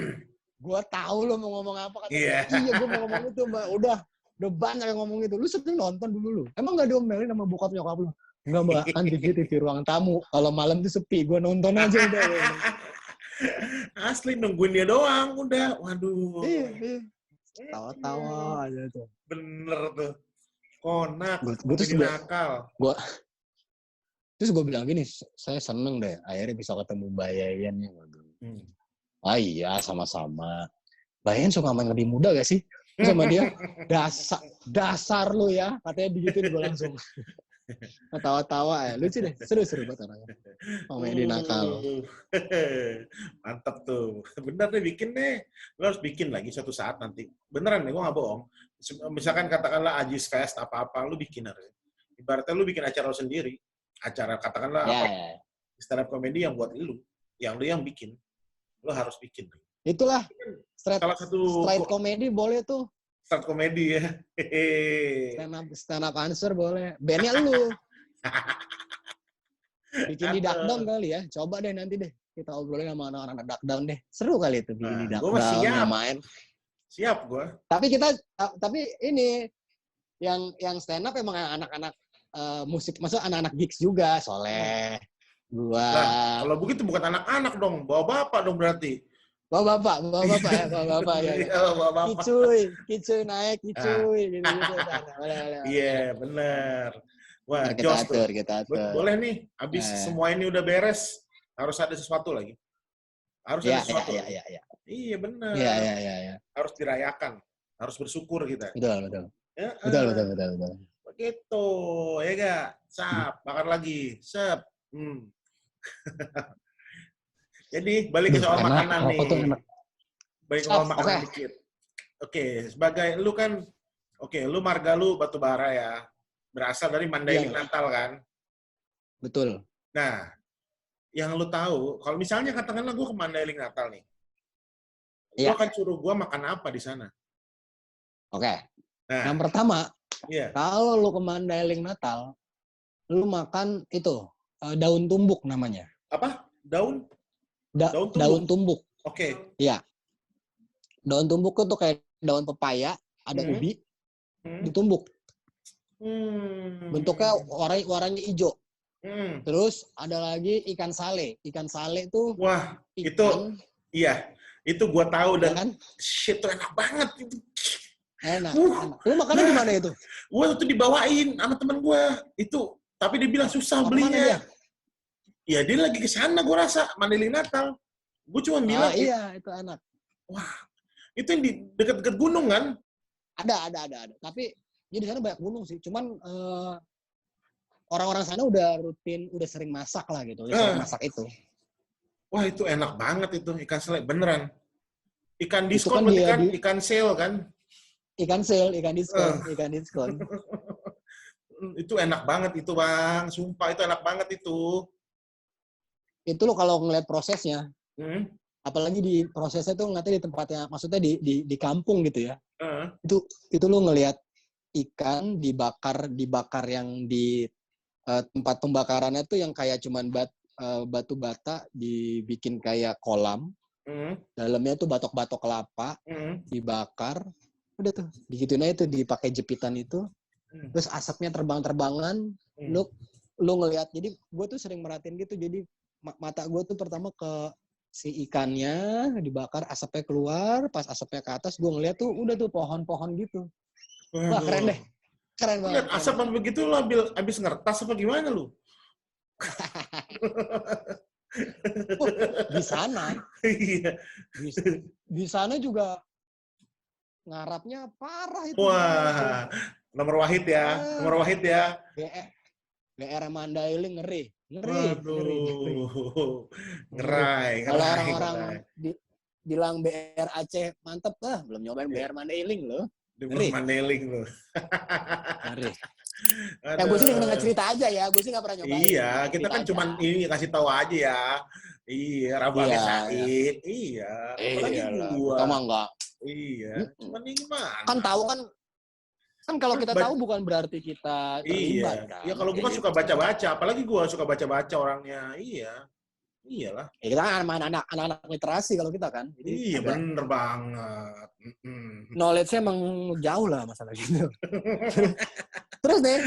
Gue tahu lo mau ngomong apa. Katanya, iya, gue mau ngomong itu, Mbak. Udah banyak yang ngomong itu. Lu sering nonton dulu lu. Emang gak diomelin sama bokap nyokap lu? Enggak, Mbak. Kan TV ruang tamu. Kalau malam tuh sepi. Gue nonton aja udah. Asli nungguin dia doang. Udah. Waduh. Iya. Tawa-tawa aja tuh. Bener tuh. Konak. Gue terus nakal. Terus gue bilang gini, saya seneng deh. Akhirnya bisa ketemu Mbak Yayan. Ah iya, sama-sama. Mbak Yayan suka main lebih muda gak sih? Sama dia, dasar lu ya. Katanya digituin gue langsung. Ketawa-tawa ya. Lucu deh. Seru banget orangnya. Komedi nakal. Mantap tuh. Bener deh, bikin deh. Lo harus bikin lagi suatu saat nanti. Beneran deh, gue gak bohong. Misalkan katakanlah Ajis Fest, apa-apa, lu bikin harus. Ibaratnya lu bikin acara lo sendiri. Acara katakanlah stand up comedy yang buat lu. Yang lu yang bikin. Lo harus bikin. Itulah. Salah satu straight comedy boleh tuh. Straight comedy ya. Stand up answer boleh. Bandnya lu. Bikin di Duckdown kali ya. Coba deh nanti deh. Kita obrolin sama anak-anak Duckdown deh. Seru kali itu bikin di Duckdown yang main. Siap gue. Tapi ini yang stand up emang anak-anak musik, maksudnya anak-anak gigs juga. Soleh. Gua. Nah, kalau begitu bukan anak-anak dong. Bawa bapak dong berarti. Bawa bapak ya. Kicuy naik, kicuy. Gitu. Iya, bener. Wah, kita atur. Boleh nih, habis semua ini udah beres, harus ada sesuatu lagi. Harus ada sesuatu. Iya. Iya, bener. Iya. Harus dirayakan. Harus bersyukur kita. Betul. Ya, Betul. Begitu, ya gak? Sap, makan lagi. Sep. Jadi balik ke soal makanan nih. Balik ke soal makanan dikit. Oke, sebagai lu kan, lu marga lu Batubara ya. Berasal dari Mandailing Natal kan? Betul. Nah, yang lu tahu, kalau misalnya katakanlah gue ke Mandailing Natal nih. Lu akan suruh gue makan apa di sana? Oke. Nah, yang pertama, kalau lu ke Mandailing Natal, lu makan itu, daun tumbuk namanya. Apa? Daun tumbuk. Oke. Iya. Daun tumbuk itu kayak daun pepaya, ada ubi, ditumbuk. Bentuknya warnanya hijau. Terus ada lagi ikan sale. Ikan sale tuh. Wah, itu itu gua tahu dan kan? Shit, itu enak banget itu. Enak. Lu makannya di mana itu? Gua tuh dibawain sama temen gua. Itu, tapi dia bilang susah belinya. Ya dia lagi ke sana gua rasa, Mandailing Natal. Gua cuma bilang iya, itu enak. Wah, itu yang di dekat-dekat gunung kan? Ada. Tapi ya di sana banyak gunung sih. Cuman orang-orang sana udah sering masak lah gitu. Sering masak itu. Wah, itu enak banget itu ikan sele beneran. Ikan diskon berarti kan ikan sale kan? Ikan diskon. Itu enak banget itu, Bang. Sumpah itu enak banget itu. Itu lo kalau ngeliat prosesnya. Apalagi di prosesnya tuh ngeliatnya di tempatnya, maksudnya di kampung gitu ya. Itu lo ngeliat ikan dibakar yang di tempat pembakarannya tuh yang kayak cuman batu bata dibikin kayak kolam. Dalamnya tuh batok-batok kelapa dibakar. Udah tuh digituin aja tuh, dipakai jepitan itu. Terus asapnya terbang-terbangan. Lu ngeliat. Jadi gue tuh sering merhatiin gitu. Jadi mata gue tuh pertama ke si ikannya dibakar, asapnya keluar. Pas asapnya ke atas gue ngeliat tuh udah tuh pohon-pohon gitu. Wah, keren deh. Keren banget. Lihat asap yang begitu lu habis ngertas apa gimana lu? Di sana. Iya. Di sana juga ngarapnya parah itu. Wah, nomor wahid ya. Nomor wahid ya. daerah Mandailing ngeri. Waduh. Ngerai. Kalau orang-orang bilang BR Aceh mantep lah, belum nyobain BR Mandailing loh. Di Mandailing loh. Ngeri. Ya gue sih denger cerita aja ya, gue sih nggak pernah nyobain. Iya, kita kan cuman ini kasih tahu aja ya. Iya, Rabu Said. Iya. Apalagi gua. Kita mah enggak. Iya. Cuman ini gimana? Kan tahu kan kalau kita tahu bukan berarti kita terlibat kan. Iya, kalau gua kan suka baca-baca, apalagi gua suka baca-baca orangnya. Iya. Iyalah. Ya, kita kan anak-anak literasi kalau kita kan. Jadi iya, bener banget. Knowledge-nya emang jauh lah masalah gitu. Terus deh,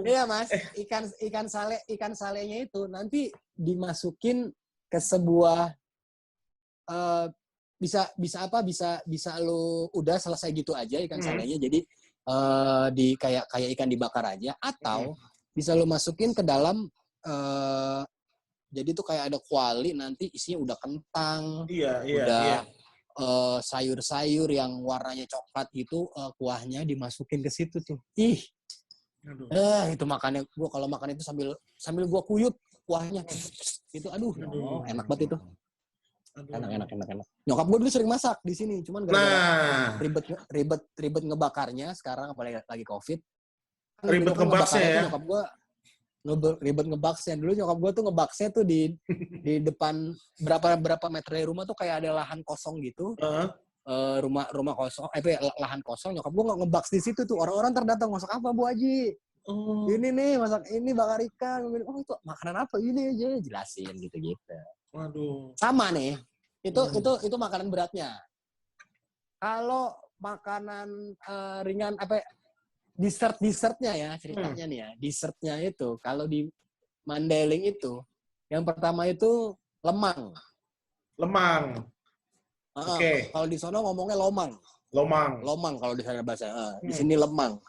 iya Mas, ikan salenya itu nanti dimasukin ke sebuah bisa lo udah selesai gitu aja ikan salenya, jadi di kayak ikan dibakar aja, atau bisa lo masukin ke dalam jadi tuh kayak ada kuali, nanti isinya udah kentang, sayur-sayur yang warnanya coklat gitu, kuahnya dimasukin ke situ tuh. Itu makannya gue kalau makan itu sambil gue kuyup kuahnya itu, enak banget itu. Enak. Nyokap gue dulu sering masak di sini, cuman gara-gara ribet ngebakarnya sekarang, apalagi lagi COVID. Ribet ngebaknya ya. Nyokap gue ribet ngebaksnya. Dulu nyokap gue tuh ngebaksnya tuh di depan berapa meter dari rumah tuh kayak ada lahan kosong gitu. Rumah kosong, lahan kosong. Nyokap gue ngebaks di situ tuh. Orang-orang terdatang, masak apa Bu Haji? Ini nih, masak ini bakar ikan. Oh itu makanan apa? Ini aja jelasin gitu-gitu. Waduh. Sama nih. Itu makanan beratnya. Kalau makanan ringan dessertnya ya ceritanya nih ya. Dessertnya itu kalau di Mandailing itu yang pertama itu lemang. Oke. Kalau di sono ngomongnya lomang kalau di sana bahasa. Di sini lemang.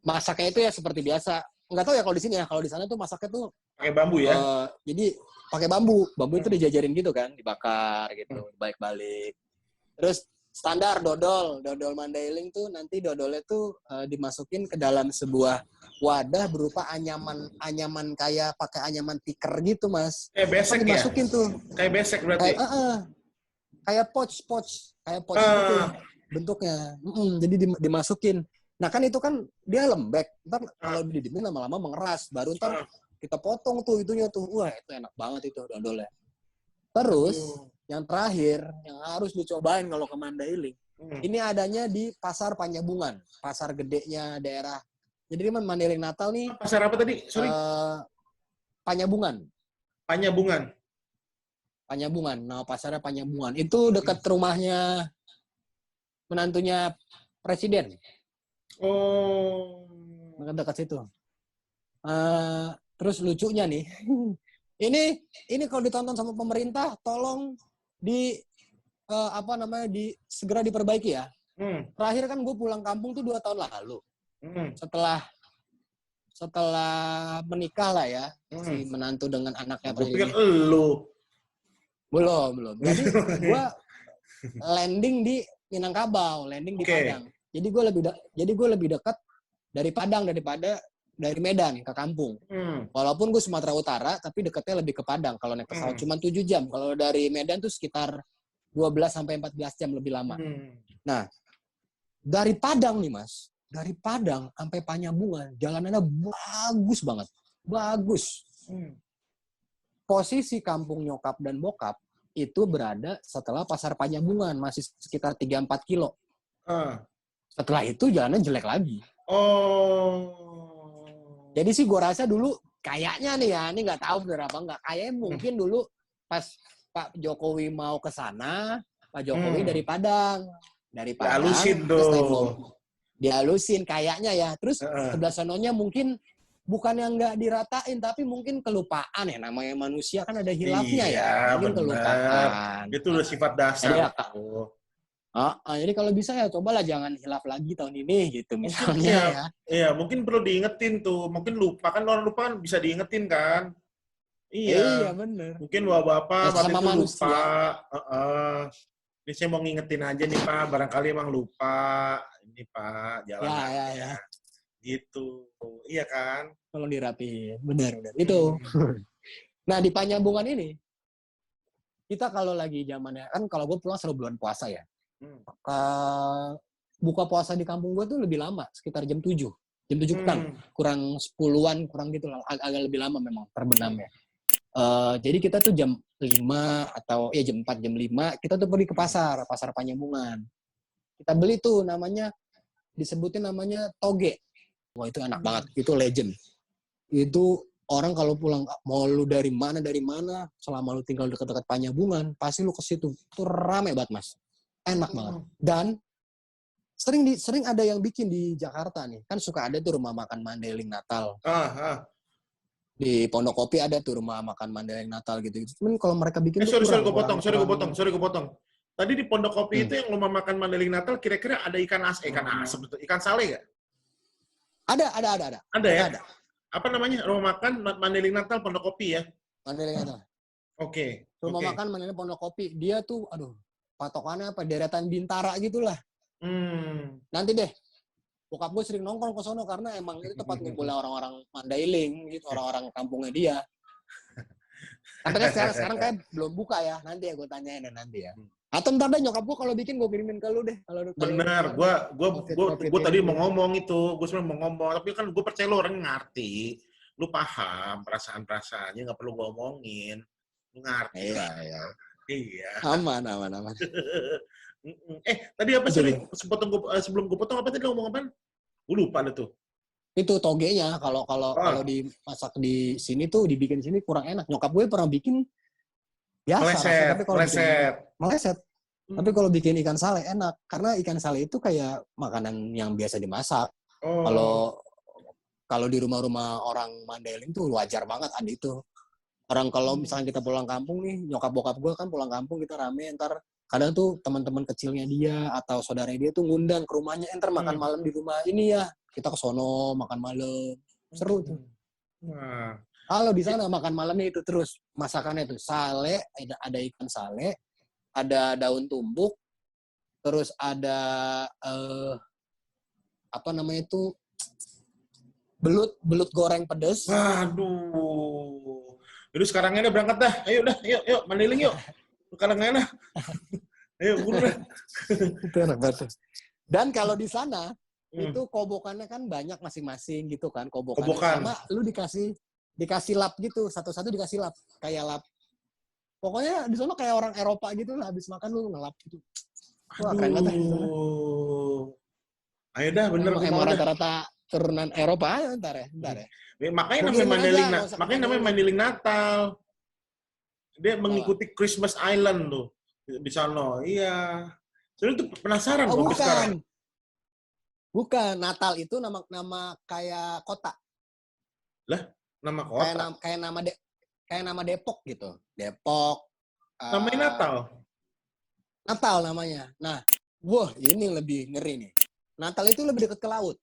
Masaknya itu ya seperti biasa. Enggak tahu ya kalau di sini ya. Kalau di sana tuh masaknya tuh pakai bambu ya. Jadi pakai bambu. Bambu itu dijajarin gitu kan, dibakar gitu, balik-balik. Terus standar dodol Mandailing tuh nanti dodolnya tuh dimasukin ke dalam sebuah wadah berupa anyaman kayak pakai anyaman tikar gitu Mas. Besek dimasukin ya? Tuh. Kayak besek berarti. Kayak pouch gitu bentuknya. Jadi dimasukin. Nah kan itu kan dia lembek. Ntar kalau didiemin lama-lama mengeras. Baru ntar kita potong tuh itunya tuh. Wah itu enak banget itu dodolnya. Terus yang terakhir, yang harus dicobain kalau ke Mandailing, ini adanya di Pasar Panyabungan, pasar gedenya daerah. Jadi di Mandailing Natal nih. Pasar apa tadi? Sorry. Panyabungan. Nah, pasarnya Panyabungan. Itu dekat rumahnya menantunya presiden. Dekat situ. Terus lucunya nih, ini kalau ditonton sama pemerintah, tolong segera diperbaiki ya. Terakhir kan gue pulang kampung tuh 2 tahun lalu. Setelah menikah lah ya, si menantu dengan anaknya presiden. Belum. Jadi gue landing di Minangkabau, di Padang. Jadi gue lebih dekat dari Padang daripada dari Medan ke kampung. Walaupun gue Sumatera Utara, tapi dekatnya lebih ke Padang. Kalau naik pesawat cuma 7 jam. Kalau dari Medan tuh sekitar 12-14 jam lebih lama. Nah, dari Padang nih Mas, dari Padang sampai Panyabungan, jalanannya bagus banget. Bagus. Posisi kampung nyokap dan bokap itu berada setelah Pasar Panyabungan, masih sekitar 3-4 kilo. Setelah itu jalannya jelek lagi. Jadi sih gue rasa dulu kayaknya nih ya, ini nggak tahu bener apa nggak, kayaknya mungkin dulu pas Pak Jokowi mau ke sana, Pak Jokowi dari Padang. Dihalusin tuh. Dihalusin kayaknya ya. Terus sebelah sononya mungkin bukan yang nggak diratain, tapi mungkin kelupaan ya, namanya manusia kan ada hilafnya ya. Mungkin kelupaan. Itu udah sifat dasar. Jadi kalau bisa ya cobalah jangan hilaf lagi tahun ini gitu misalnya ya. Iya, mungkin perlu diingetin tuh. Mungkin lupa kan, orang lupa kan bisa diingetin kan. Iya bener. Mungkin Bapak waktu itu manusia. Lupa. Ini saya mau ngingetin aja nih Pak, barangkali emang lupa. Ini Pak, jalan ya. Gitu. Iya kan? Tolong dirapiin. Bener. Itu. Nah di Panyabungan ini, kita kalau lagi zamannya kan kalau gue pulang selalu bulan puasa ya. Buka puasa di kampung gue tuh lebih lama, sekitar jam 7. Jam 7 kurang 10-an, kurang gitu lah. Agak lebih lama memang terbenamnya. Jadi kita tuh jam 5 atau ya jam 4, jam 5, kita tuh pergi ke pasar Panyambungan. Kita beli tuh disebutin namanya toge. Wah itu enak banget, itu legend. Itu orang kalau pulang, mau lu dari mana, selama lu tinggal dekat-dekat Panyambungan, pasti lu ke situ. Itu rame banget, Mas. Enak banget. Dan sering ada yang bikin di Jakarta nih. Kan suka ada tuh rumah makan Mandailing Natal. Di Pondok Kopi ada tuh rumah makan Mandailing Natal gitu. Cuman kalau mereka bikin tuh sorry gue potong. Tadi di Pondok Kopi itu yang rumah makan Mandailing Natal kira-kira ada ikan asap betul. Ikan sale nggak? Ada. Ada ya? Ada. Apa namanya? Rumah makan Mandailing Natal Pondok Kopi ya? Mandailing Natal. Oke. Rumah makan Mandailing Pondok Kopi. Dia tuh patokannya apa? Deretan Bintara gitulah. Nanti deh. Bokap gue sering nongkrong ke sono karena emang itu tempat ngumpulnya orang-orang Mandailing gitu, orang-orang kampungnya dia. Tapi kan sekarang kayak belum buka ya. Nanti ya gue tanyain nanti ya. Atau ntar deh nyokap gue kalau bikin gue kirimin ke lu deh. Bener, gue tadi mau ngomong itu, gue sebenarnya mau ngomong, tapi kan gue percaya lu orang ngerti, lu paham perasaan-perasaannya, nggak perlu gue omongin, lu ngerti. Iya. Aman. Tadi apa sih? Sebelum gue potong apa tadi ngomong apa? Gue lupa deh tuh. Itu togenya kalau dimasak di sini tuh dibikin sini kurang enak. Nyokap gue pernah bikin biasa, meleset. Tapi kalau bikin ikan sale enak karena ikan sale itu kayak makanan yang biasa dimasak. Kalau di rumah-rumah orang Mandailing tuh wajar banget ada itu. Orang kalau misalnya kita pulang kampung nih, nyokap bokap gue kan pulang kampung kita rame, ntar kadang tuh teman-teman kecilnya dia atau saudaranya dia tuh ngundang ke rumahnya, ntar makan malam di rumah ini ya, kita ke sono makan malam, seru tuh. Kalau di sana makan malamnya itu terus masakannya tuh sale, ada ikan sale, ada daun tumbuk, terus ada apa namanya itu belut goreng pedes. Waduh. Jadi sekarang ini berangkat dah. Ayo Mandailing yuk. Sekarang ini. Ayo buru dah. Itu enak banget. Dan kalau di sana itu kobokannya kan banyak masing-masing gitu kan, kobokan. Sama lu dikasih lap gitu, satu-satu dikasih lap, kayak lap. Pokoknya di sana kayak orang Eropa gitu lah, habis makan lu ngelap gitu. Wah, keren banget di sana. Ayo dah, bener. Emang rata-rata turunan Eropa aja ntar ya. Makanya namanya Mandailing Natal. Dia mengikuti Christmas Island tuh di sana. Iya. Jadi tuh penasaran bukan. Sekarang. Bukan, Natal itu nama kayak kota. Lah, nama kota. Kayak nama Depok gitu. Depok. Namanya Natal. Natal namanya. Nah, wah ini lebih ngeri nih. Natal itu lebih dekat ke laut.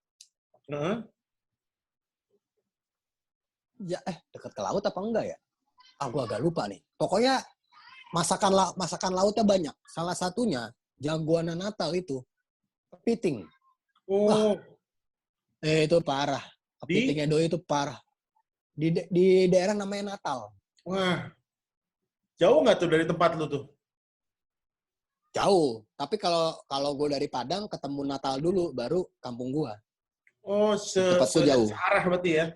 Ya, dekat ke laut apa enggak ya? Aku agak lupa nih. Pokoknya masakan lautnya banyak. Salah satunya jagoan Natal itu kepiting. Wah, itu parah. Kepitingnya doi itu parah. Di daerah namanya Natal. Wah, jauh nggak tuh dari tempat lu tuh? Jauh. Tapi kalau gue dari Padang ketemu Natal dulu, baru kampung gue. Oh, jauh. Searah berarti ya?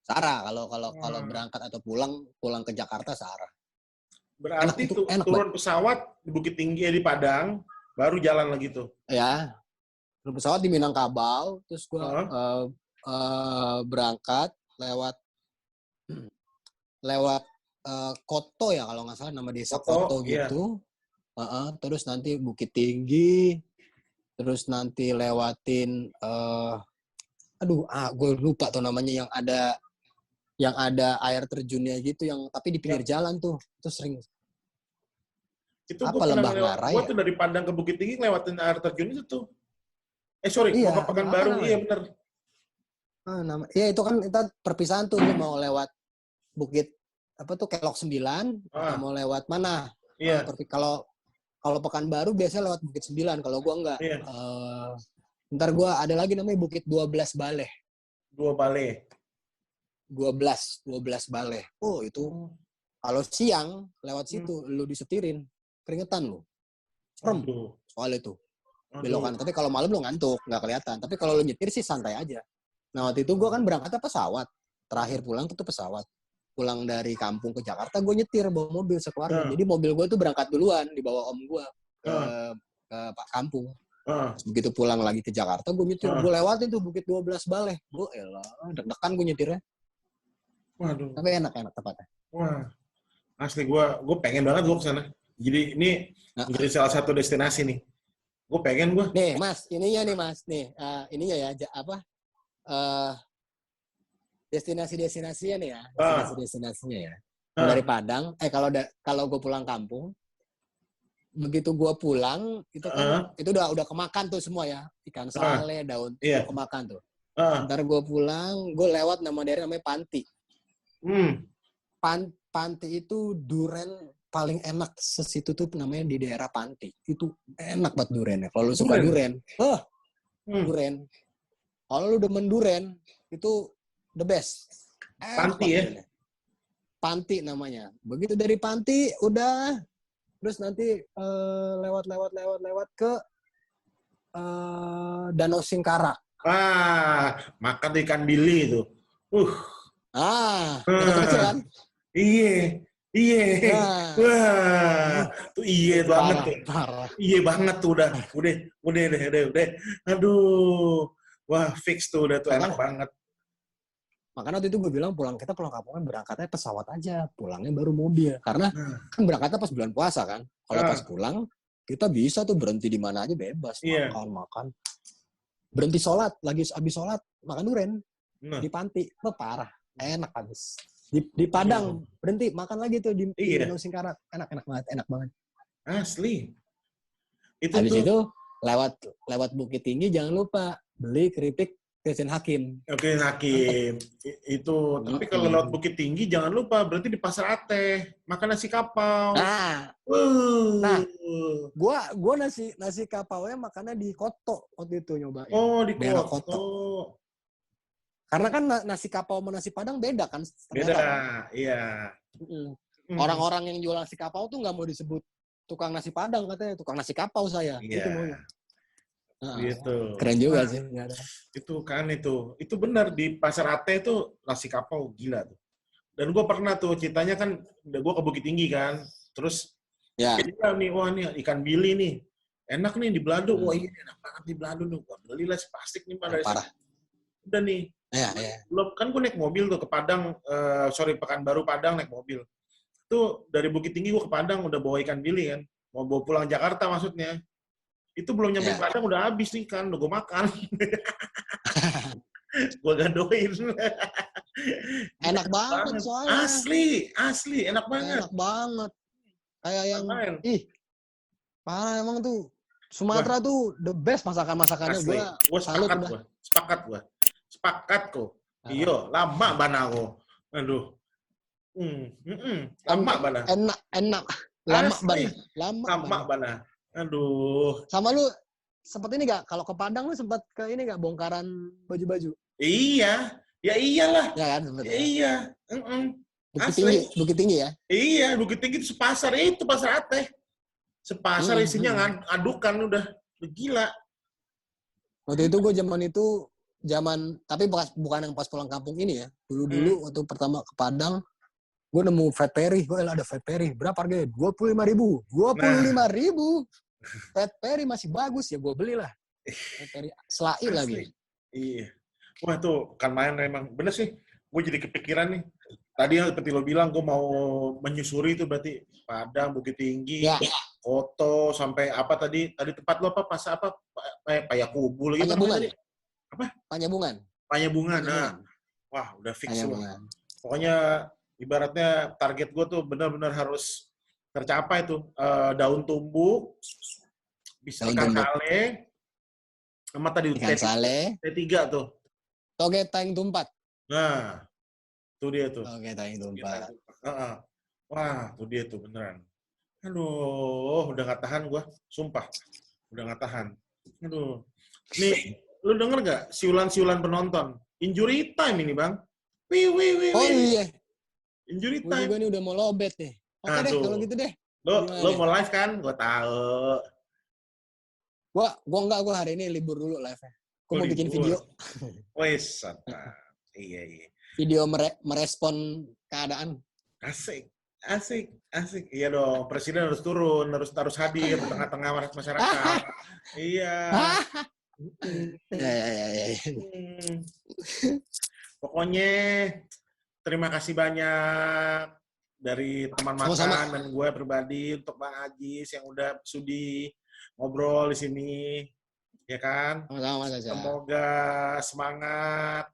Searah. Kalau berangkat atau pulang ke Jakarta searah. Berarti turun pesawat di Bukit Tinggi di Padang, baru jalan lagi tuh. Ya. Turun pesawat di Minangkabau, terus gue berangkat lewat Koto ya kalau nggak salah nama desa Koto gitu. Terus nanti Bukit Tinggi, terus nanti lewatin gue lupa tuh namanya yang ada air terjunnya gitu yang tapi di pinggir jalan tuh. Itu sering. Itu Lembah Ngarai. Gue tuh dari Padang ke Bukit Tinggi lewatin air terjun itu tuh. Mau ke Pekanbaru, iya bener. Iya itu kan kita perpisahan tuh, lu mau lewat Bukit apa tuh Kelok 9 atau mau lewat mana? Iya. Kalau Pekanbaru biasanya lewat Bukit 9, kalau gua enggak. Iya. Ntar gua ada lagi namanya Bukit 12 Baleh. 12 Baleh. 12 Baleh. Oh, itu Kalau siang lewat situ lu disetirin, keringetan lu. Serem. Soalnya itu. Belokan. Tapi kalau malam lu ngantuk, nggak kelihatan. Tapi kalau lu nyetir sih santai aja. Nah, waktu itu gue kan berangkatnya pesawat. Terakhir pulang tuh pesawat. Pulang dari kampung ke Jakarta, gue nyetir bawa mobil sekeluarga. Jadi mobil gue tuh berangkat duluan, dibawa om gue ke Pak Kampung. Begitu pulang lagi ke Jakarta, gue nyetir. Gue lewatin tuh Bukit 12 Baleh. Gue deg-degan gue nyetirnya. Waduh. Tapi enak tempatnya. Wah, asli gue pengen banget gue kesana. Jadi ini menjadi salah satu destinasi nih. Gue pengen gue. Nih Mas, ininya nih Mas. Nih, ininya ya, destinasi-destinasinya nih ya. Destinasi-destinasinya ya. Dari Padang, kalau gue pulang kampung, begitu gue pulang, itu kan itu udah kemakan tuh semua ya. Ikan sale, daun, kemakan tuh. Ntar gue pulang, gue lewat nama daerah namanya Panti. Panti itu duren paling enak sesitu tuh namanya di daerah Panti. Itu enak banget durennya. Kalau lu suka duren, duren. Kalau lu demen duren, itu the best. Panti ya? Durennya. Panti namanya. Begitu dari Panti, udah. Terus nanti lewat ke Danau Singkara. Makan ikan bili itu. Kecil kan? Iya. Wah, tuh banget tuh. Parah. Iya banget tuh udah. Aduh. Wah, fix tuh udah tuh enak banget. Makanya waktu itu gue bilang kita pulang kampungnya berangkatnya pesawat aja, pulangnya baru mobil. Karena kan berangkatnya pas bulan puasa kan. Kalau pas pulang kita bisa tuh berhenti di mana aja bebas, makan. Berhenti sholat, lagi habis sholat makan duren di Panti, parah, enak habis. Di Padang berhenti makan lagi tuh di Danau Singkara, enak banget. Asli. Habis itu lewat Bukit Tinggi jangan lupa beli keripik Christian Hakim. Oke, Hakim. Itu. Tapi kalau lewat Bukit Tinggi jangan lupa berarti di Pasar Ateh makan nasi kapau. Nah, gua nasi kapaunya makannya di Koto waktu itu nyobain. Di Koto. Karena kan nasi kapau sama nasi Padang beda kan? Beda, iya. Orang-orang yang jual nasi kapau tuh nggak mau disebut tukang nasi Padang katanya, tukang nasi kapau saya. Iya. Itu maunya. Gitu. Keren juga sih. Itu benar di Pasar Ateh itu nasi kapau gila tuh. Dan gue pernah tuh ceritanya kan, gue ke Bukit Tinggi kan, terus nih, wah nih ikan bili nih, enak nih di Belado, wah iya enak banget di Belado nih, gue belilah seplastik nih pada parah. Udah nih, belum kan gue naik mobil tuh ke Padang, Pekanbaru Padang naik mobil, tuh dari Bukit Tinggi gue ke Padang udah bawa ikan bili kan, mau bawa pulang Jakarta maksudnya. Itu belum nyampe Padang udah habis nih kan, udah gue makan. Gue gadoin. Enak banget soalnya. Asli, enak banget. Enak banget. Kayak yang, parah emang tuh. Sumatera tuh the best masakan-masakannya. Gue sepakat kok. Iyo, lama bana aku. Aduh. Lama bana. Enak. Lama bana. Aduh. Sama lu sempat ini gak? Kalau ke Padang lu sempat ke ini gak? Bongkaran baju-baju? Iya. Ya iyalah. Ya kan? Sempet, iya. Bukit Tinggi ya? Iya. Bukit Tinggi itu sepasar. Itu Pasar Ateh. Sepasar isinya adukan udah. Gila. Waktu itu gue tapi bukan yang pas pulang kampung ini ya. Dulu waktu pertama ke Padang, gue nemu Fat Perry. Gue ada Fat Perry. Berapa harganya? 25.000. 25.000. Fat Perry masih bagus ya, gue belilah. Fat Perry selai lagi. Iya. Wah tuh kan main memang. Bener sih. Gue jadi kepikiran nih. Tadi seperti lo bilang, gue mau menyusuri itu berarti Padang, Bukit Tinggi, Koto, sampai apa tadi tempat lo apa? Pas apa? Payakumbuh gitu. Panjabungan. Nah. Wah, udah fix loh. Pokoknya ibaratnya target gue tuh benar-benar harus tercapai tuh. Daun tumbuk, bisa ikan sale, sama tadi T3 tuh. Toge taing tumpat. Nah, itu dia tuh. Toge taing tumpat. Wah, itu dia tuh beneran. Aduh, udah nggak tahan gue, sumpah. Udah nggak tahan. Aduh. Nih, lu denger nggak siulan-siulan penonton? Injury time ini, Bang. Wih. Oh iya. Injury Gue juga time. nih udah mau lobet nih. Oke deh, Aduh. kalau gitu deh. Lo mau live kan? Gue tahu. Gua enggak, gua hari ini libur dulu live-nya. Gua mau bikin video. Wes, iya. Video merespon keadaan. Asik. Iya dong, presiden harus turun, harus hadir di tengah-tengah masyarakat. Iya. Ya. Pokoknya terima kasih banyak dari teman Sama-sama. makan dan gue pribadi untuk Bang Ajis yang udah sudi ngobrol di sini, ya kan? Sama-sama saja. Semoga semangat,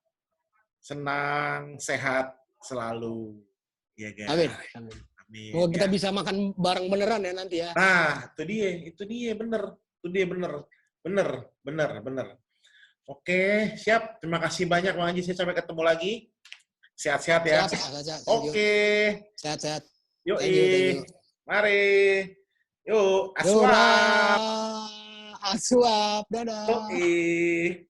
senang, sehat selalu, ya kan? Amin. Amin. Kita bisa makan bareng beneran ya nanti ya. Nah, itu dia bener. Oke, siap. Terima kasih banyak Bang Ajis. Sampai ketemu lagi. Sehat-sehat ya. Sehat. Oke. Sehat. Yuk, Thank you. Mari. Yuk, Aswap. Dadah. Oke.